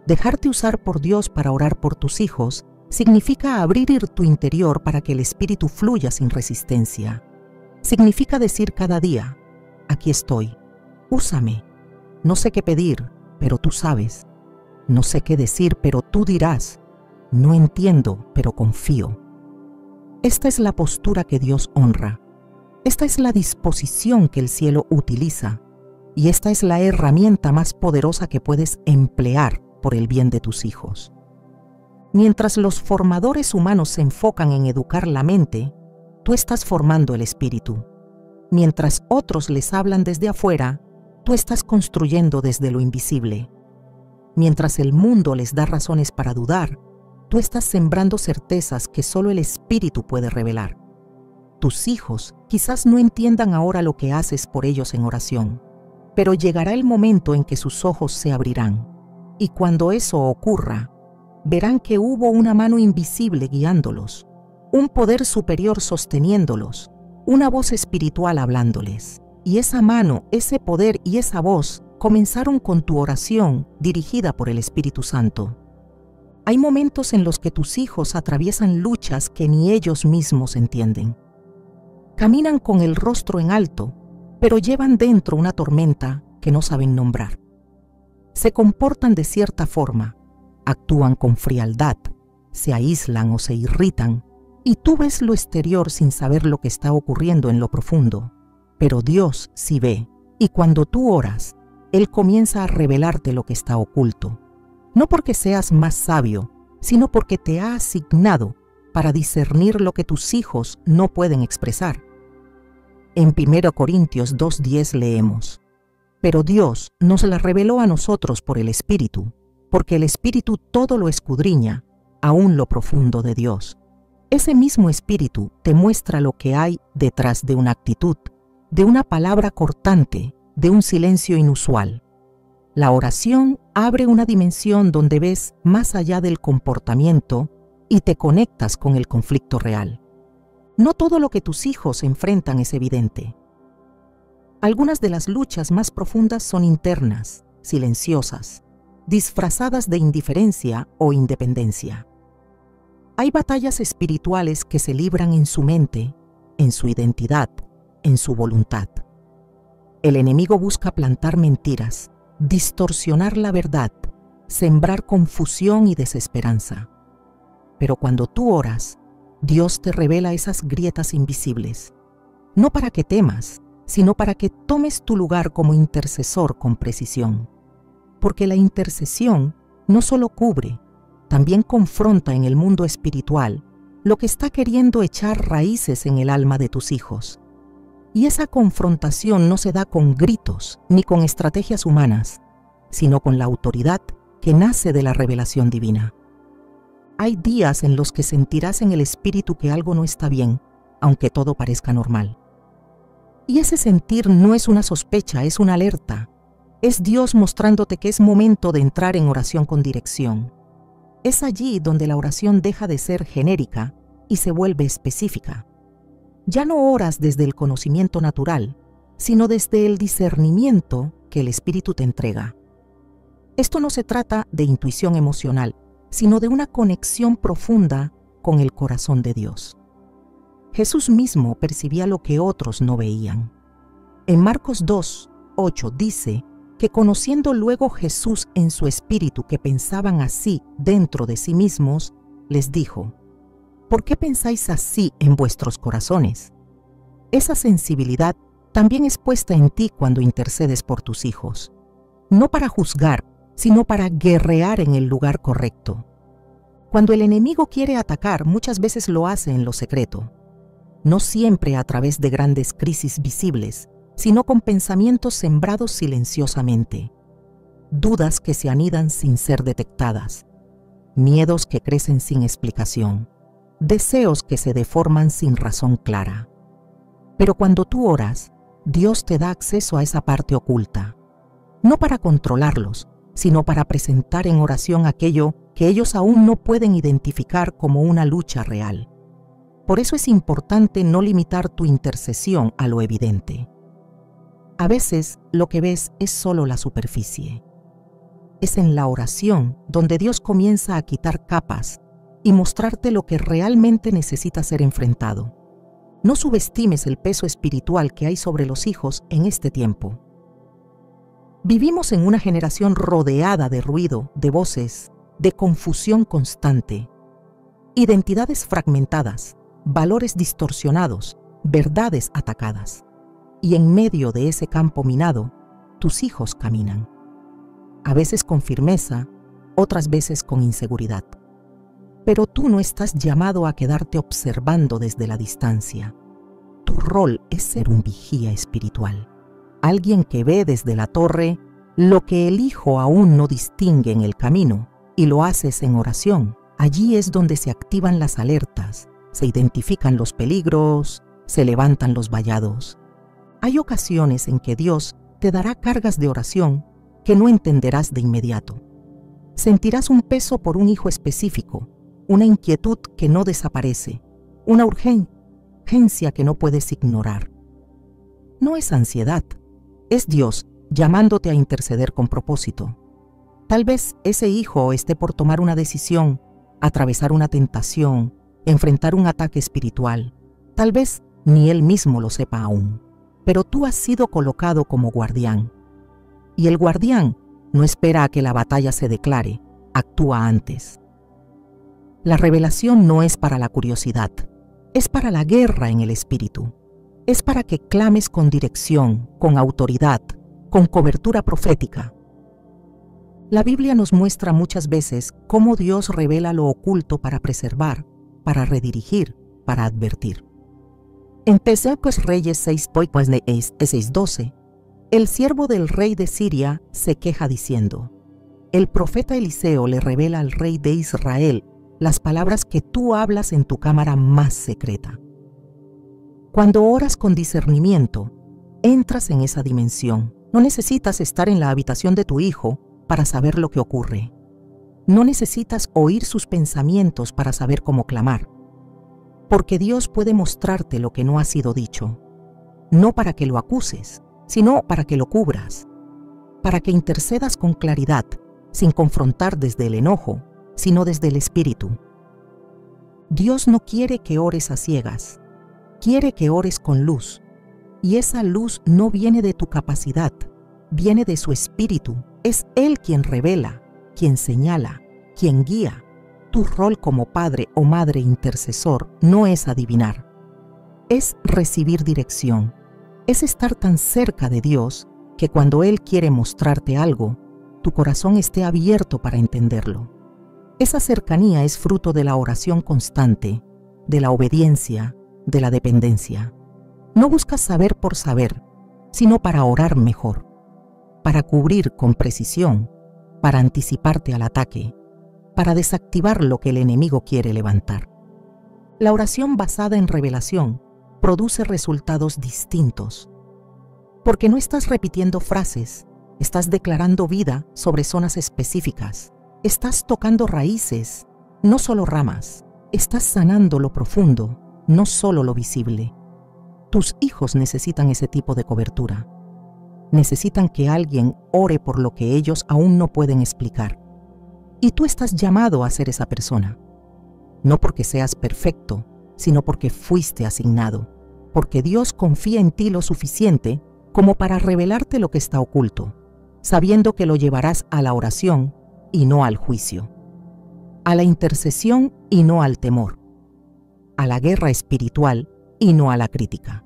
Dejarte usar por Dios para orar por tus hijos significa abrir tu interior para que el Espíritu fluya sin resistencia. Significa decir cada día: aquí estoy, úsame. No sé qué pedir, pero tú sabes. No sé qué decir, pero tú dirás. No entiendo, pero confío. Esta es la postura que Dios honra. Esta es la disposición que el cielo utiliza. Y esta es la herramienta más poderosa que puedes emplear por el bien de tus hijos. Mientras los formadores humanos se enfocan en educar la mente, tú estás formando el espíritu. Mientras otros les hablan desde afuera, tú estás construyendo desde lo invisible. Mientras el mundo les da razones para dudar, tú estás sembrando certezas que solo el Espíritu puede revelar. Tus hijos quizás no entiendan ahora lo que haces por ellos en oración, pero llegará el momento en que sus ojos se abrirán, y cuando eso ocurra, verán que hubo una mano invisible guiándolos, un poder superior sosteniéndolos, una voz espiritual hablándoles, y esa mano, ese poder y esa voz comenzaron con tu oración dirigida por el Espíritu Santo. Hay momentos en los que tus hijos atraviesan luchas que ni ellos mismos entienden. Caminan con el rostro en alto, pero llevan dentro una tormenta que no saben nombrar. Se comportan de cierta forma, actúan con frialdad, se aíslan o se irritan, y tú ves lo exterior sin saber lo que está ocurriendo en lo profundo. Pero Dios sí ve, y cuando tú oras, Él comienza a revelarte lo que está oculto. No porque seas más sabio, sino porque te ha asignado para discernir lo que tus hijos no pueden expresar. En 1 Corintios 2:10 leemos: pero Dios nos la reveló a nosotros por el Espíritu, porque el Espíritu todo lo escudriña, aún lo profundo de Dios. Ese mismo Espíritu te muestra lo que hay detrás de una actitud, de una palabra cortante, de un silencio inusual. La oración abre una dimensión donde ves más allá del comportamiento y te conectas con el conflicto real. No todo lo que tus hijos enfrentan es evidente. Algunas de las luchas más profundas son internas, silenciosas, disfrazadas de indiferencia o independencia. Hay batallas espirituales que se libran en su mente, en su identidad, en su voluntad. El enemigo busca plantar mentiras, distorsionar la verdad, sembrar confusión y desesperanza. Pero cuando tú oras, Dios te revela esas grietas invisibles, no para que temas, sino para que tomes tu lugar como intercesor con precisión. Porque la intercesión no solo cubre, también confronta en el mundo espiritual lo que está queriendo echar raíces en el alma de tus hijos. Y esa confrontación no se da con gritos ni con estrategias humanas, sino con la autoridad que nace de la revelación divina. Hay días en los que sentirás en el espíritu que algo no está bien, aunque todo parezca normal. Y ese sentir no es una sospecha, es una alerta. Es Dios mostrándote que es momento de entrar en oración con dirección. Es allí donde la oración deja de ser genérica y se vuelve específica. Ya no oras desde el conocimiento natural, sino desde el discernimiento que el Espíritu te entrega. Esto no se trata de intuición emocional, sino de una conexión profunda con el corazón de Dios. Jesús mismo percibía lo que otros no veían. En Marcos 2:8 dice que conociendo luego Jesús en su espíritu que pensaban así dentro de sí mismos, les dijo: ¿por qué pensáis así en vuestros corazones? Esa sensibilidad también es puesta en ti cuando intercedes por tus hijos, no para juzgar, sino para guerrear en el lugar correcto. Cuando el enemigo quiere atacar, muchas veces lo hace en lo secreto, no siempre a través de grandes crisis visibles, sino con pensamientos sembrados silenciosamente, dudas que se anidan sin ser detectadas, miedos que crecen sin explicación, deseos que se deforman sin razón clara. Pero cuando tú oras, Dios te da acceso a esa parte oculta, no para controlarlos, sino para presentar en oración aquello que ellos aún no pueden identificar como una lucha real. Por eso es importante no limitar tu intercesión a lo evidente. A veces lo que ves es solo la superficie. Es en la oración donde Dios comienza a quitar capas y mostrarte lo que realmente necesita ser enfrentado. No subestimes el peso espiritual que hay sobre los hijos en este tiempo. Vivimos en una generación rodeada de ruido, de voces, de confusión constante, identidades fragmentadas, valores distorsionados, verdades atacadas. Y en medio de ese campo minado, tus hijos caminan. A veces con firmeza, otras veces con inseguridad. Pero tú no estás llamado a quedarte observando desde la distancia. Tu rol es ser un vigía espiritual, alguien que ve desde la torre lo que el hijo aún no distingue en el camino y lo haces en oración. Allí es donde se activan las alertas, se identifican los peligros, se levantan los vallados. Hay ocasiones en que Dios te dará cargas de oración que no entenderás de inmediato. Sentirás un peso por un hijo específico, una inquietud que no desaparece, una urgencia que no puedes ignorar. No es ansiedad, es Dios llamándote a interceder con propósito. Tal vez ese hijo esté por tomar una decisión, atravesar una tentación, enfrentar un ataque espiritual. Tal vez ni él mismo lo sepa aún. Pero tú has sido colocado como guardián. Y el guardián no espera a que la batalla se declare, actúa antes. La revelación no es para la curiosidad, es para la guerra en el espíritu. Es para que clames con dirección, con autoridad, con cobertura profética. La Biblia nos muestra muchas veces cómo Dios revela lo oculto para preservar, para redirigir, para advertir. En Teseocos Reyes 6:12, el siervo del rey de Siria se queja diciendo: el profeta Eliseo le revela al rey de Israel las palabras que tú hablas en tu cámara más secreta. Cuando oras con discernimiento, entras en esa dimensión. No necesitas estar en la habitación de tu hijo para saber lo que ocurre. No necesitas oír sus pensamientos para saber cómo clamar. Porque Dios puede mostrarte lo que no ha sido dicho, no para que lo acuses, sino para que lo cubras, para que intercedas con claridad, sin confrontar desde el enojo, sino desde el espíritu. Dios no quiere que ores a ciegas, quiere que ores con luz, y esa luz no viene de tu capacidad, viene de su espíritu. Es Él quien revela, quien señala, quien guía. Tu rol como padre o madre intercesor no es adivinar, es recibir dirección, es estar tan cerca de Dios que cuando Él quiere mostrarte algo, tu corazón esté abierto para entenderlo. Esa cercanía es fruto de la oración constante, de la obediencia, de la dependencia. No buscas saber por saber, sino para orar mejor, para cubrir con precisión, para anticiparte al ataque, para desactivar lo que el enemigo quiere levantar. La oración basada en revelación produce resultados distintos, porque no estás repitiendo frases, estás declarando vida sobre zonas específicas, estás tocando raíces, no solo ramas, estás sanando lo profundo, no solo lo visible. Tus hijos necesitan ese tipo de cobertura. Necesitan que alguien ore por lo que ellos aún no pueden explicar. Y tú estás llamado a ser esa persona. No porque seas perfecto, sino porque fuiste asignado, porque Dios confía en ti lo suficiente como para revelarte lo que está oculto, sabiendo que lo llevarás a la oración y no al juicio, a la intercesión y no al temor, a la guerra espiritual y no a la crítica.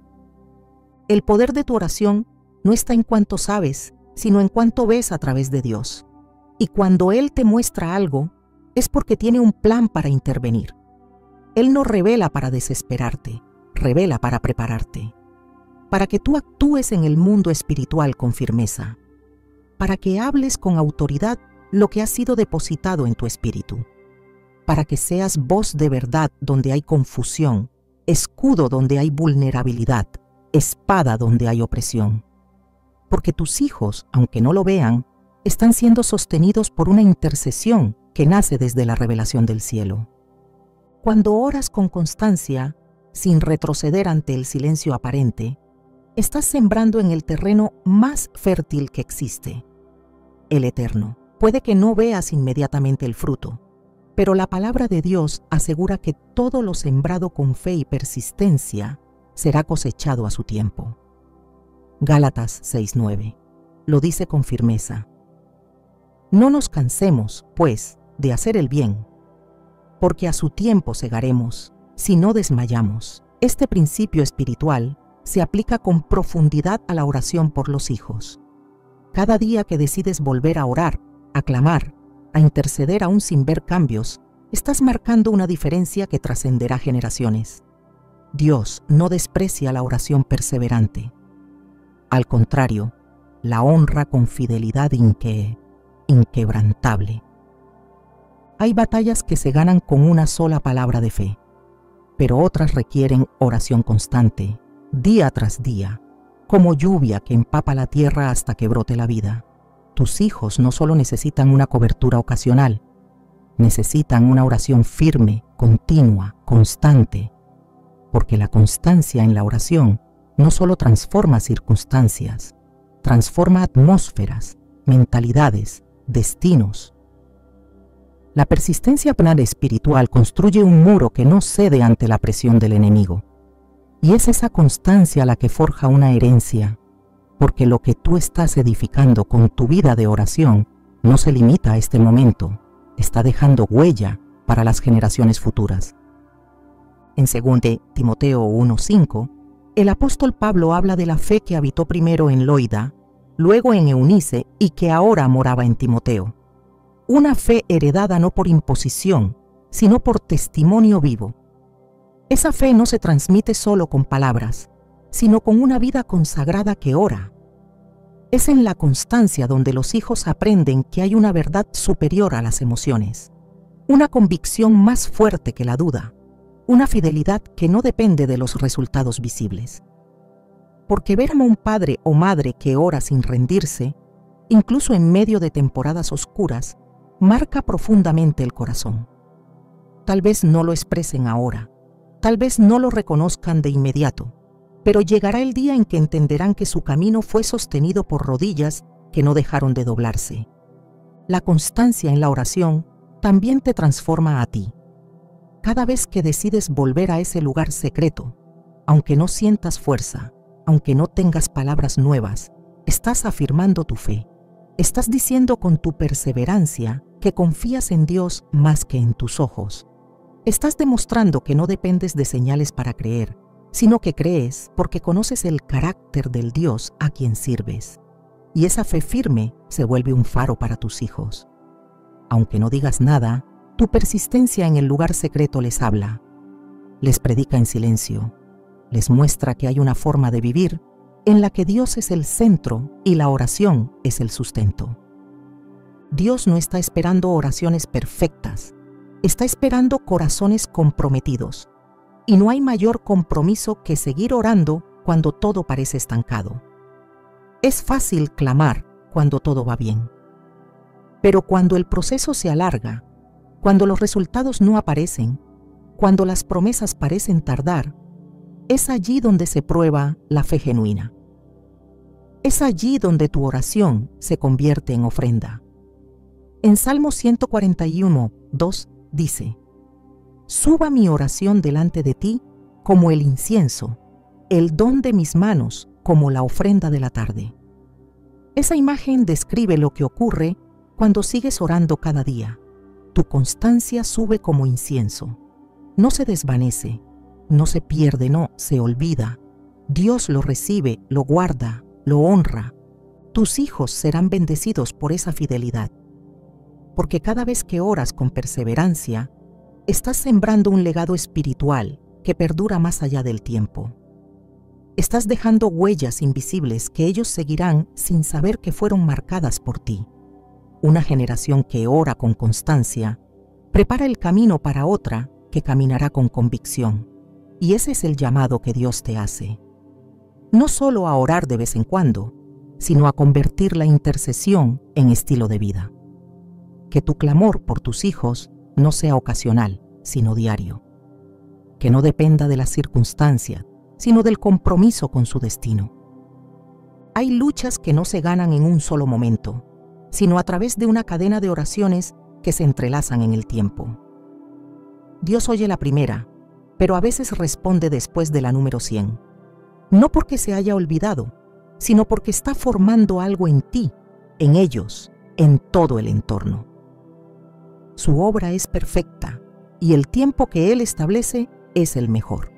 El poder de tu oración no está en cuánto sabes, sino en cuánto ves a través de Dios. Y cuando Él te muestra algo, es porque tiene un plan para intervenir. Él no revela para desesperarte, revela para prepararte, para que tú actúes en el mundo espiritual con firmeza, para que hables con autoridad lo que ha sido depositado en tu espíritu, para que seas voz de verdad donde hay confusión, escudo donde hay vulnerabilidad, espada donde hay opresión. Porque tus hijos, aunque no lo vean, están siendo sostenidos por una intercesión que nace desde la revelación del cielo. Cuando oras con constancia, sin retroceder ante el silencio aparente, estás sembrando en el terreno más fértil que existe, el eterno. Puede que no veas inmediatamente el fruto, pero la palabra de Dios asegura que todo lo sembrado con fe y persistencia será cosechado a su tiempo. Gálatas 6:9 lo dice con firmeza. No nos cansemos, pues, de hacer el bien, porque a su tiempo segaremos, si no desmayamos. Este principio espiritual se aplica con profundidad a la oración por los hijos. Cada día que decides volver a orar, a clamar, a interceder aún sin ver cambios, estás marcando una diferencia que trascenderá generaciones. Dios no desprecia la oración perseverante. Al contrario, la honra con fidelidad inquebrantable. Hay batallas que se ganan con una sola palabra de fe, pero otras requieren oración constante, día tras día, como lluvia que empapa la tierra hasta que brote la vida. Tus hijos no solo necesitan una cobertura ocasional, necesitan una oración firme, continua, constante, porque la constancia en la oración no solo transforma circunstancias, transforma atmósferas, mentalidades, destinos. La persistencia penal espiritual construye un muro que no cede ante la presión del enemigo. Y es esa constancia la que forja una herencia, porque lo que tú estás edificando con tu vida de oración no se limita a este momento, está dejando huella para las generaciones futuras. En 2 Timoteo 1:5, el apóstol Pablo habla de la fe que habitó primero en Loida, luego en Eunice y que ahora moraba en Timoteo. Una fe heredada no por imposición, sino por testimonio vivo. Esa fe no se transmite solo con palabras, sino con una vida consagrada que ora. Es en la constancia donde los hijos aprenden que hay una verdad superior a las emociones, una convicción más fuerte que la duda, una fidelidad que no depende de los resultados visibles. Porque ver a un padre o madre que ora sin rendirse, incluso en medio de temporadas oscuras, marca profundamente el corazón. Tal vez no lo expresen ahora, tal vez no lo reconozcan de inmediato, pero llegará el día en que entenderán que su camino fue sostenido por rodillas que no dejaron de doblarse. La constancia en la oración también te transforma a ti. Cada vez que decides volver a ese lugar secreto, aunque no sientas fuerza, aunque no tengas palabras nuevas, estás afirmando tu fe. Estás diciendo con tu perseverancia que confías en Dios más que en tus ojos. Estás demostrando que no dependes de señales para creer, sino que crees porque conoces el carácter del Dios a quien sirves. Y esa fe firme se vuelve un faro para tus hijos. Aunque no digas nada, tu persistencia en el lugar secreto les habla, les predica en silencio, les muestra que hay una forma de vivir en la que Dios es el centro y la oración es el sustento. Dios no está esperando oraciones perfectas, está esperando corazones comprometidos. Y no hay mayor compromiso que seguir orando cuando todo parece estancado. Es fácil clamar cuando todo va bien. Pero cuando el proceso se alarga, cuando los resultados no aparecen, cuando las promesas parecen tardar, es allí donde se prueba la fe genuina. Es allí donde tu oración se convierte en ofrenda. En Salmo 141:2 dice: suba mi oración delante de ti como el incienso, el don de mis manos como la ofrenda de la tarde. Esa imagen describe lo que ocurre cuando sigues orando cada día. Tu constancia sube como incienso. No se desvanece, no se pierde, no, se olvida. Dios lo recibe, lo guarda, lo honra. Tus hijos serán bendecidos por esa fidelidad. Porque cada vez que oras con perseverancia, estás sembrando un legado espiritual que perdura más allá del tiempo. Estás dejando huellas invisibles que ellos seguirán sin saber que fueron marcadas por ti. Una generación que ora con constancia prepara el camino para otra que caminará con convicción. Y ese es el llamado que Dios te hace. No solo a orar de vez en cuando, sino a convertir la intercesión en estilo de vida. Que tu clamor por tus hijos no sea ocasional, sino diario. Que no dependa de las circunstancias, sino del compromiso con su destino. Hay luchas que no se ganan en un solo momento, sino a través de una cadena de oraciones que se entrelazan en el tiempo. Dios oye la primera, pero a veces responde después de la número 100. No porque se haya olvidado, sino porque está formando algo en ti, en ellos, en todo el entorno. Su obra es perfecta y el tiempo que Él establece es el mejor.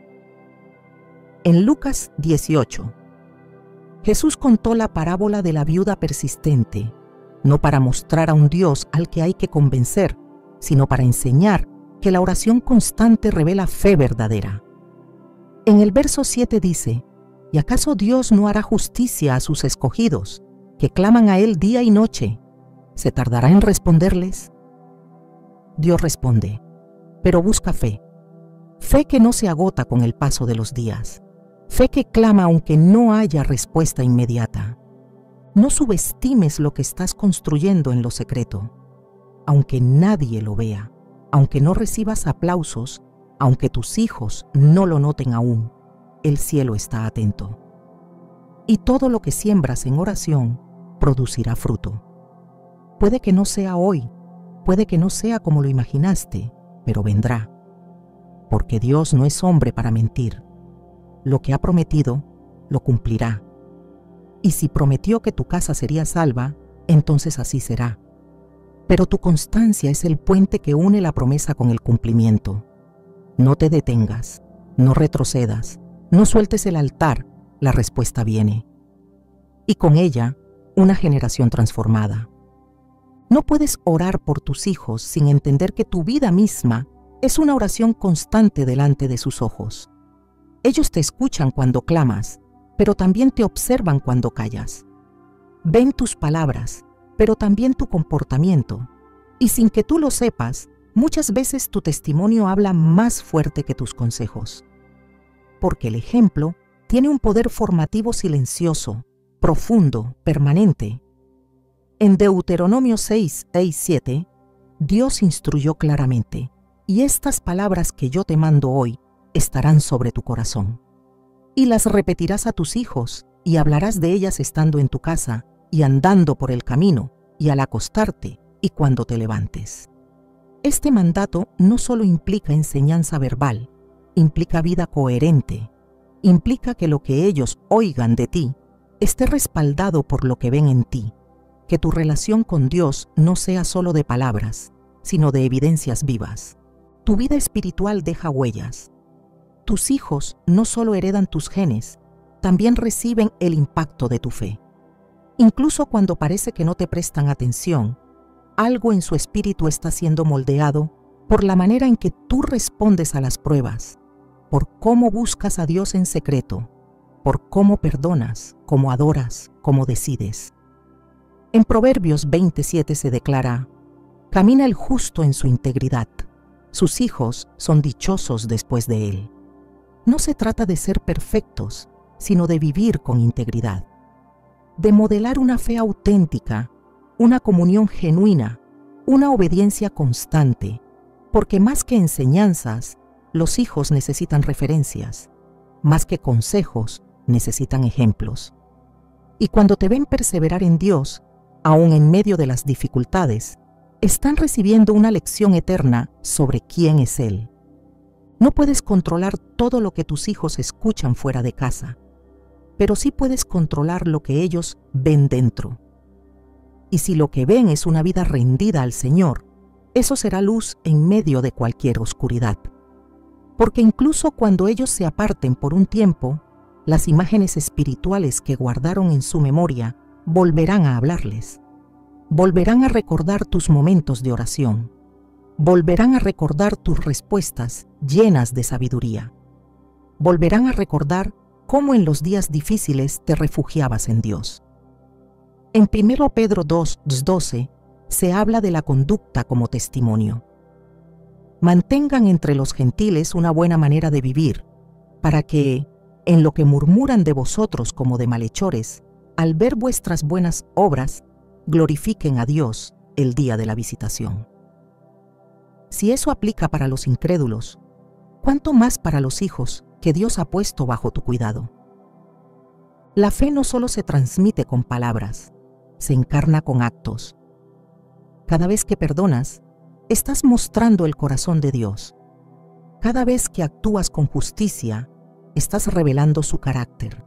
En Lucas 18, Jesús contó la parábola de la viuda persistente, no para mostrar a un Dios al que hay que convencer, sino para enseñar que la oración constante revela fe verdadera. En el verso 7 dice: ¿Y acaso Dios no hará justicia a sus escogidos, que claman a Él día y noche? ¿Se tardará en responderles? Dios responde, pero busca fe. Fe que no se agota con el paso de los días. Fe que clama aunque no haya respuesta inmediata. No subestimes lo que estás construyendo en lo secreto. Aunque nadie lo vea, aunque no recibas aplausos, aunque tus hijos no lo noten aún, el cielo está atento. Y todo lo que siembras en oración producirá fruto. Puede que no sea hoy, puede que no sea como lo imaginaste, pero vendrá. Porque Dios no es hombre para mentir. Lo que ha prometido, lo cumplirá. Y si prometió que tu casa sería salva, entonces así será. Pero tu constancia es el puente que une la promesa con el cumplimiento. No te detengas, no retrocedas, no sueltes el altar, la respuesta viene. Y con ella, una generación transformada. No puedes orar por tus hijos sin entender que tu vida misma es una oración constante delante de sus ojos. Ellos te escuchan cuando clamas, pero también te observan cuando callas. Ven tus palabras, pero también tu comportamiento. Y sin que tú lo sepas, muchas veces tu testimonio habla más fuerte que tus consejos. Porque el ejemplo tiene un poder formativo silencioso, profundo, permanente. En Deuteronomio 6:7, Dios instruyó claramente: y estas palabras que yo te mando hoy estarán sobre tu corazón. Y las repetirás a tus hijos, y hablarás de ellas estando en tu casa, y andando por el camino, y al acostarte, y cuando te levantes. Este mandato no solo implica enseñanza verbal, implica vida coherente, implica que lo que ellos oigan de ti esté respaldado por lo que ven en ti, que tu relación con Dios no sea solo de palabras, sino de evidencias vivas. Tu vida espiritual deja huellas. Tus hijos no solo heredan tus genes, también reciben el impacto de tu fe. Incluso cuando parece que no te prestan atención, algo en su espíritu está siendo moldeado por la manera en que tú respondes a las pruebas, por cómo buscas a Dios en secreto, por cómo perdonas, cómo adoras, cómo decides. En Proverbios 27 se declara: camina el justo en su integridad, sus hijos son dichosos después de él. No se trata de ser perfectos, sino de vivir con integridad, de modelar una fe auténtica, una comunión genuina, una obediencia constante, porque más que enseñanzas, los hijos necesitan referencias, más que consejos, necesitan ejemplos. Y cuando te ven perseverar en Dios, aún en medio de las dificultades, están recibiendo una lección eterna sobre quién es Él, No puedes controlar todo lo que tus hijos escuchan fuera de casa, pero sí puedes controlar lo que ellos ven dentro. Y si lo que ven es una vida rendida al Señor, eso será luz en medio de cualquier oscuridad. Porque incluso cuando ellos se aparten por un tiempo, las imágenes espirituales que guardaron en su memoria volverán a hablarles. Volverán a recordar tus momentos de oración. Volverán a recordar tus respuestas llenas de sabiduría. Volverán a recordar cómo en los días difíciles te refugiabas en Dios. En 1 Pedro 2:12 se habla de la conducta como testimonio. Mantengan entre los gentiles una buena manera de vivir, para que, en lo que murmuran de vosotros como de malhechores, al ver vuestras buenas obras, glorifiquen a Dios el día de la visitación. Si eso aplica para los incrédulos, ¿cuánto más para los hijos que Dios ha puesto bajo tu cuidado? La fe no solo se transmite con palabras, se encarna con actos. Cada vez que perdonas, estás mostrando el corazón de Dios. Cada vez que actúas con justicia, estás revelando su carácter.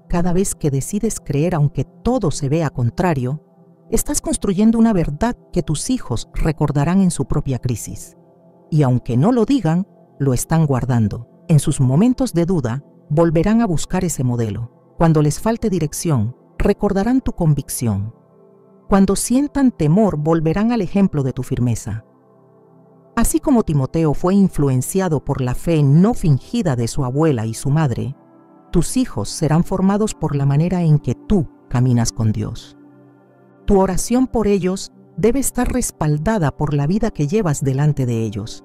Cada vez que decides creer aunque todo se vea contrario, estás construyendo una verdad que tus hijos recordarán en su propia crisis. Y aunque no lo digan, lo están guardando. En sus momentos de duda, volverán a buscar ese modelo. Cuando les falte dirección, recordarán tu convicción. Cuando sientan temor, volverán al ejemplo de tu firmeza. Así como Timoteo fue influenciado por la fe no fingida de su abuela y su madre, tus hijos serán formados por la manera en que tú caminas con Dios. Tu oración por ellos debe estar respaldada por la vida que llevas delante de ellos.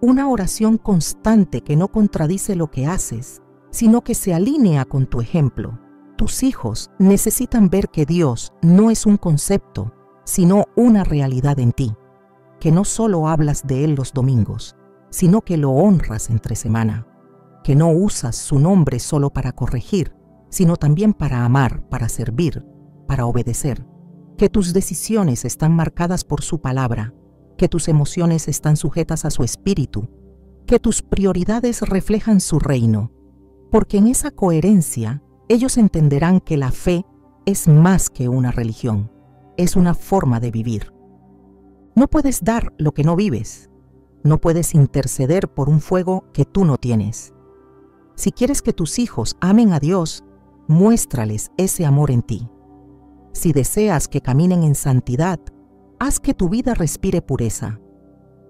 Una oración constante que no contradice lo que haces, sino que se alinea con tu ejemplo. Tus hijos necesitan ver que Dios no es un concepto, sino una realidad en ti, que no solo hablas de Él los domingos, sino que lo honras entre semana, que no usas su nombre solo para corregir, sino también para amar, para servir, para obedecer, que tus decisiones están marcadas por su palabra, que tus emociones están sujetas a su espíritu, que tus prioridades reflejan su reino, porque en esa coherencia ellos entenderán que la fe es más que una religión, es una forma de vivir. No puedes dar lo que no vives, no puedes interceder por un fuego que tú no tienes. Si quieres que tus hijos amen a Dios, muéstrales ese amor en ti. Si deseas que caminen en santidad, haz que tu vida respire pureza.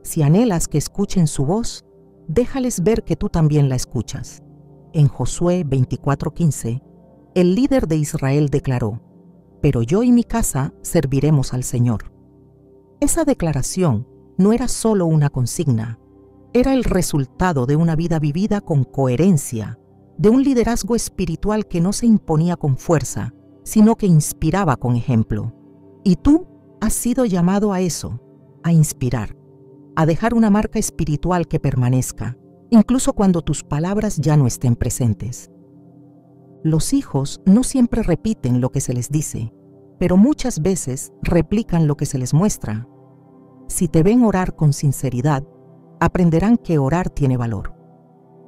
Si anhelas que escuchen su voz, déjales ver que tú también la escuchas. En Josué 24:15, el líder de Israel declaró: «Pero yo y mi casa serviremos al Señor». Esa declaración no era solo una consigna, era el resultado de una vida vivida con coherencia, de un liderazgo espiritual que no se imponía con fuerza, sino que inspiraba con ejemplo. Y tú has sido llamado a eso, a inspirar, a dejar una marca espiritual que permanezca, incluso cuando tus palabras ya no estén presentes. Los hijos no siempre repiten lo que se les dice, pero muchas veces replican lo que se les muestra. Si te ven orar con sinceridad, aprenderán que orar tiene valor.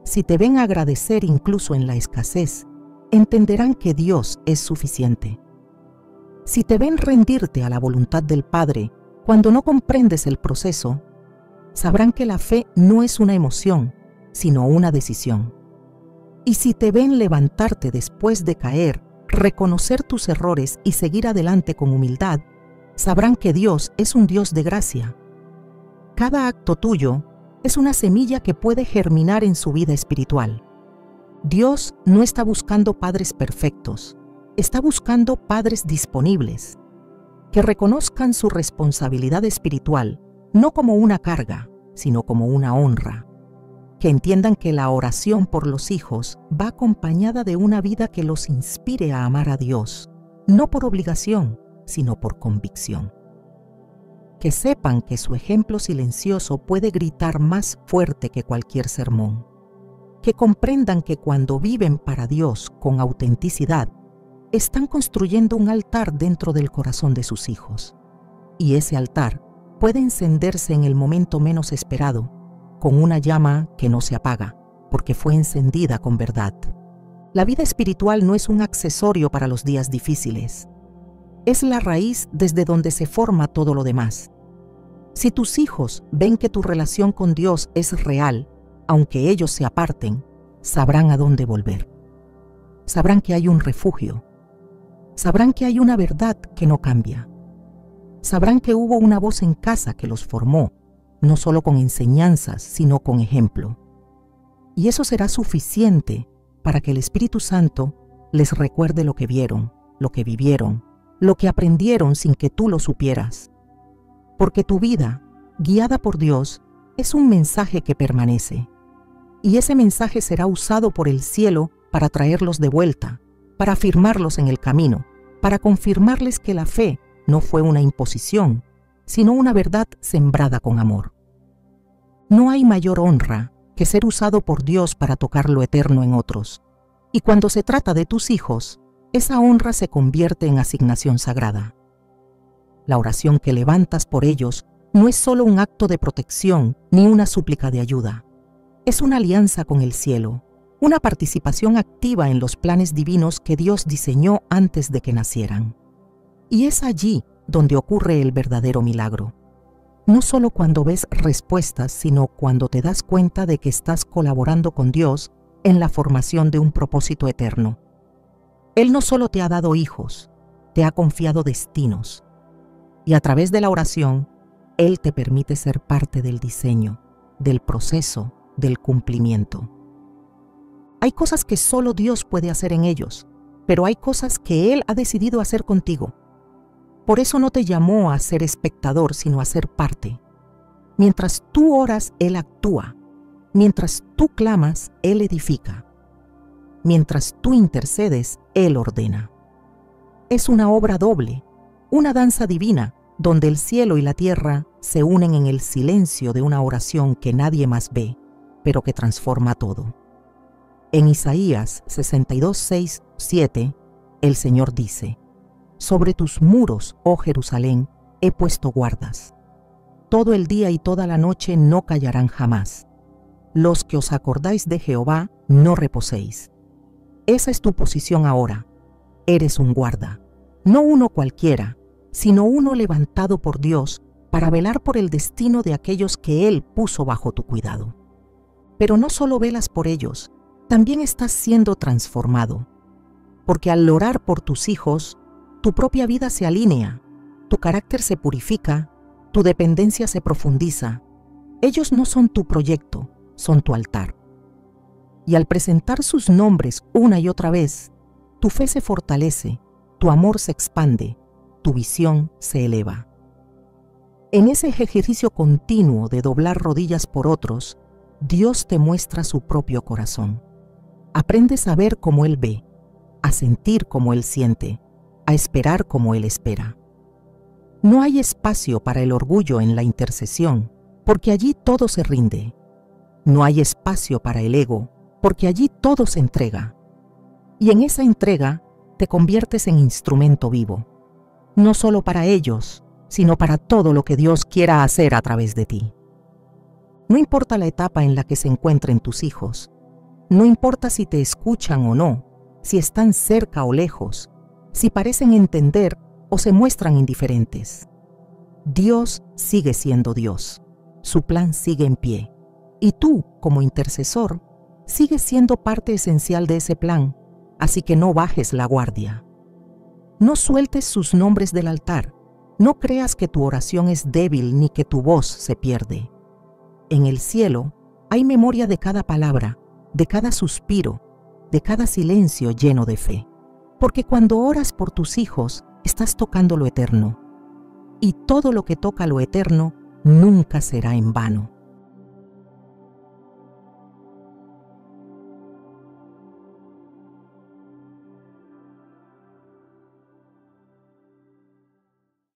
Si te ven agradecer incluso en la escasez, entenderán que Dios es suficiente. Si te ven rendirte a la voluntad del Padre cuando no comprendes el proceso, sabrán que la fe no es una emoción, sino una decisión. Y si te ven levantarte después de caer, reconocer tus errores y seguir adelante con humildad, sabrán que Dios es un Dios de gracia. Cada acto tuyo es una semilla que puede germinar en su vida espiritual. Dios no está buscando padres perfectos, está buscando padres disponibles, que reconozcan su responsabilidad espiritual no como una carga, sino como una honra. Que entiendan que la oración por los hijos va acompañada de una vida que los inspire a amar a Dios, no por obligación, sino por convicción. Que sepan que su ejemplo silencioso puede gritar más fuerte que cualquier sermón. Que comprendan que cuando viven para Dios con autenticidad, están construyendo un altar dentro del corazón de sus hijos. Y ese altar puede encenderse en el momento menos esperado, con una llama que no se apaga, porque fue encendida con verdad. La vida espiritual no es un accesorio para los días difíciles. Es la raíz desde donde se forma todo lo demás. Si tus hijos ven que tu relación con Dios es real, aunque ellos se aparten, sabrán a dónde volver. Sabrán que hay un refugio. Sabrán que hay una verdad que no cambia. Sabrán que hubo una voz en casa que los formó, no solo con enseñanzas, sino con ejemplo. Y eso será suficiente para que el Espíritu Santo les recuerde lo que vieron, lo que vivieron, lo que aprendieron sin que tú lo supieras. Porque tu vida, guiada por Dios, es un mensaje que permanece. Y ese mensaje será usado por el cielo para traerlos de vuelta, para afirmarlos en el camino, para confirmarles que la fe no fue una imposición, sino una verdad sembrada con amor. No hay mayor honra que ser usado por Dios para tocar lo eterno en otros. Y cuando se trata de tus hijos, esa honra se convierte en asignación sagrada. La oración que levantas por ellos no es solo un acto de protección ni una súplica de ayuda. Es una alianza con el cielo, una participación activa en los planes divinos que Dios diseñó antes de que nacieran. Y es allí donde ocurre el verdadero milagro. No solo cuando ves respuestas, sino cuando te das cuenta de que estás colaborando con Dios en la formación de un propósito eterno. Él no solo te ha dado hijos, te ha confiado destinos. Y a través de la oración, Él te permite ser parte del diseño, del proceso, del cumplimiento. Hay cosas que solo Dios puede hacer en ellos, pero hay cosas que Él ha decidido hacer contigo. Por eso no te llamó a ser espectador, sino a ser parte. Mientras tú oras, Él actúa. Mientras tú clamas, Él edifica. Mientras tú intercedes, Él ordena. Es una obra doble, una danza divina, donde el cielo y la tierra se unen en el silencio de una oración que nadie más ve, pero que transforma todo. En Isaías 62, 6, 7, el Señor dice: sobre tus muros, oh Jerusalén, he puesto guardas. Todo el día y toda la noche no callarán jamás. Los que os acordáis de Jehová, no reposéis. Esa es tu posición ahora. Eres un guarda, no uno cualquiera, sino uno levantado por Dios para velar por el destino de aquellos que Él puso bajo tu cuidado. Pero no solo velas por ellos, también estás siendo transformado, porque al orar por tus hijos, tu propia vida se alinea, tu carácter se purifica, tu dependencia se profundiza. Ellos no son tu proyecto, son tu altar. Y al presentar sus nombres una y otra vez, tu fe se fortalece, tu amor se expande, tu visión se eleva. En ese ejercicio continuo de doblar rodillas por otros, Dios te muestra su propio corazón. Aprendes a ver como Él ve, a sentir como Él siente, a esperar como Él espera. No hay espacio para el orgullo en la intercesión, porque allí todo se rinde. No hay espacio para el ego, porque allí todo se entrega. Y en esa entrega te conviertes en instrumento vivo, no solo para ellos, sino para todo lo que Dios quiera hacer a través de ti. No importa la etapa en la que se encuentren tus hijos, no importa si te escuchan o no, si están cerca o lejos, si parecen entender o se muestran indiferentes. Dios sigue siendo Dios, su plan sigue en pie, y tú, como intercesor, sigues siendo parte esencial de ese plan, así que no bajes la guardia. No sueltes sus nombres del altar, no creas que tu oración es débil ni que tu voz se pierde. En el cielo hay memoria de cada palabra, de cada suspiro, de cada silencio lleno de fe. Porque cuando oras por tus hijos, estás tocando lo eterno. Y todo lo que toca lo eterno nunca será en vano.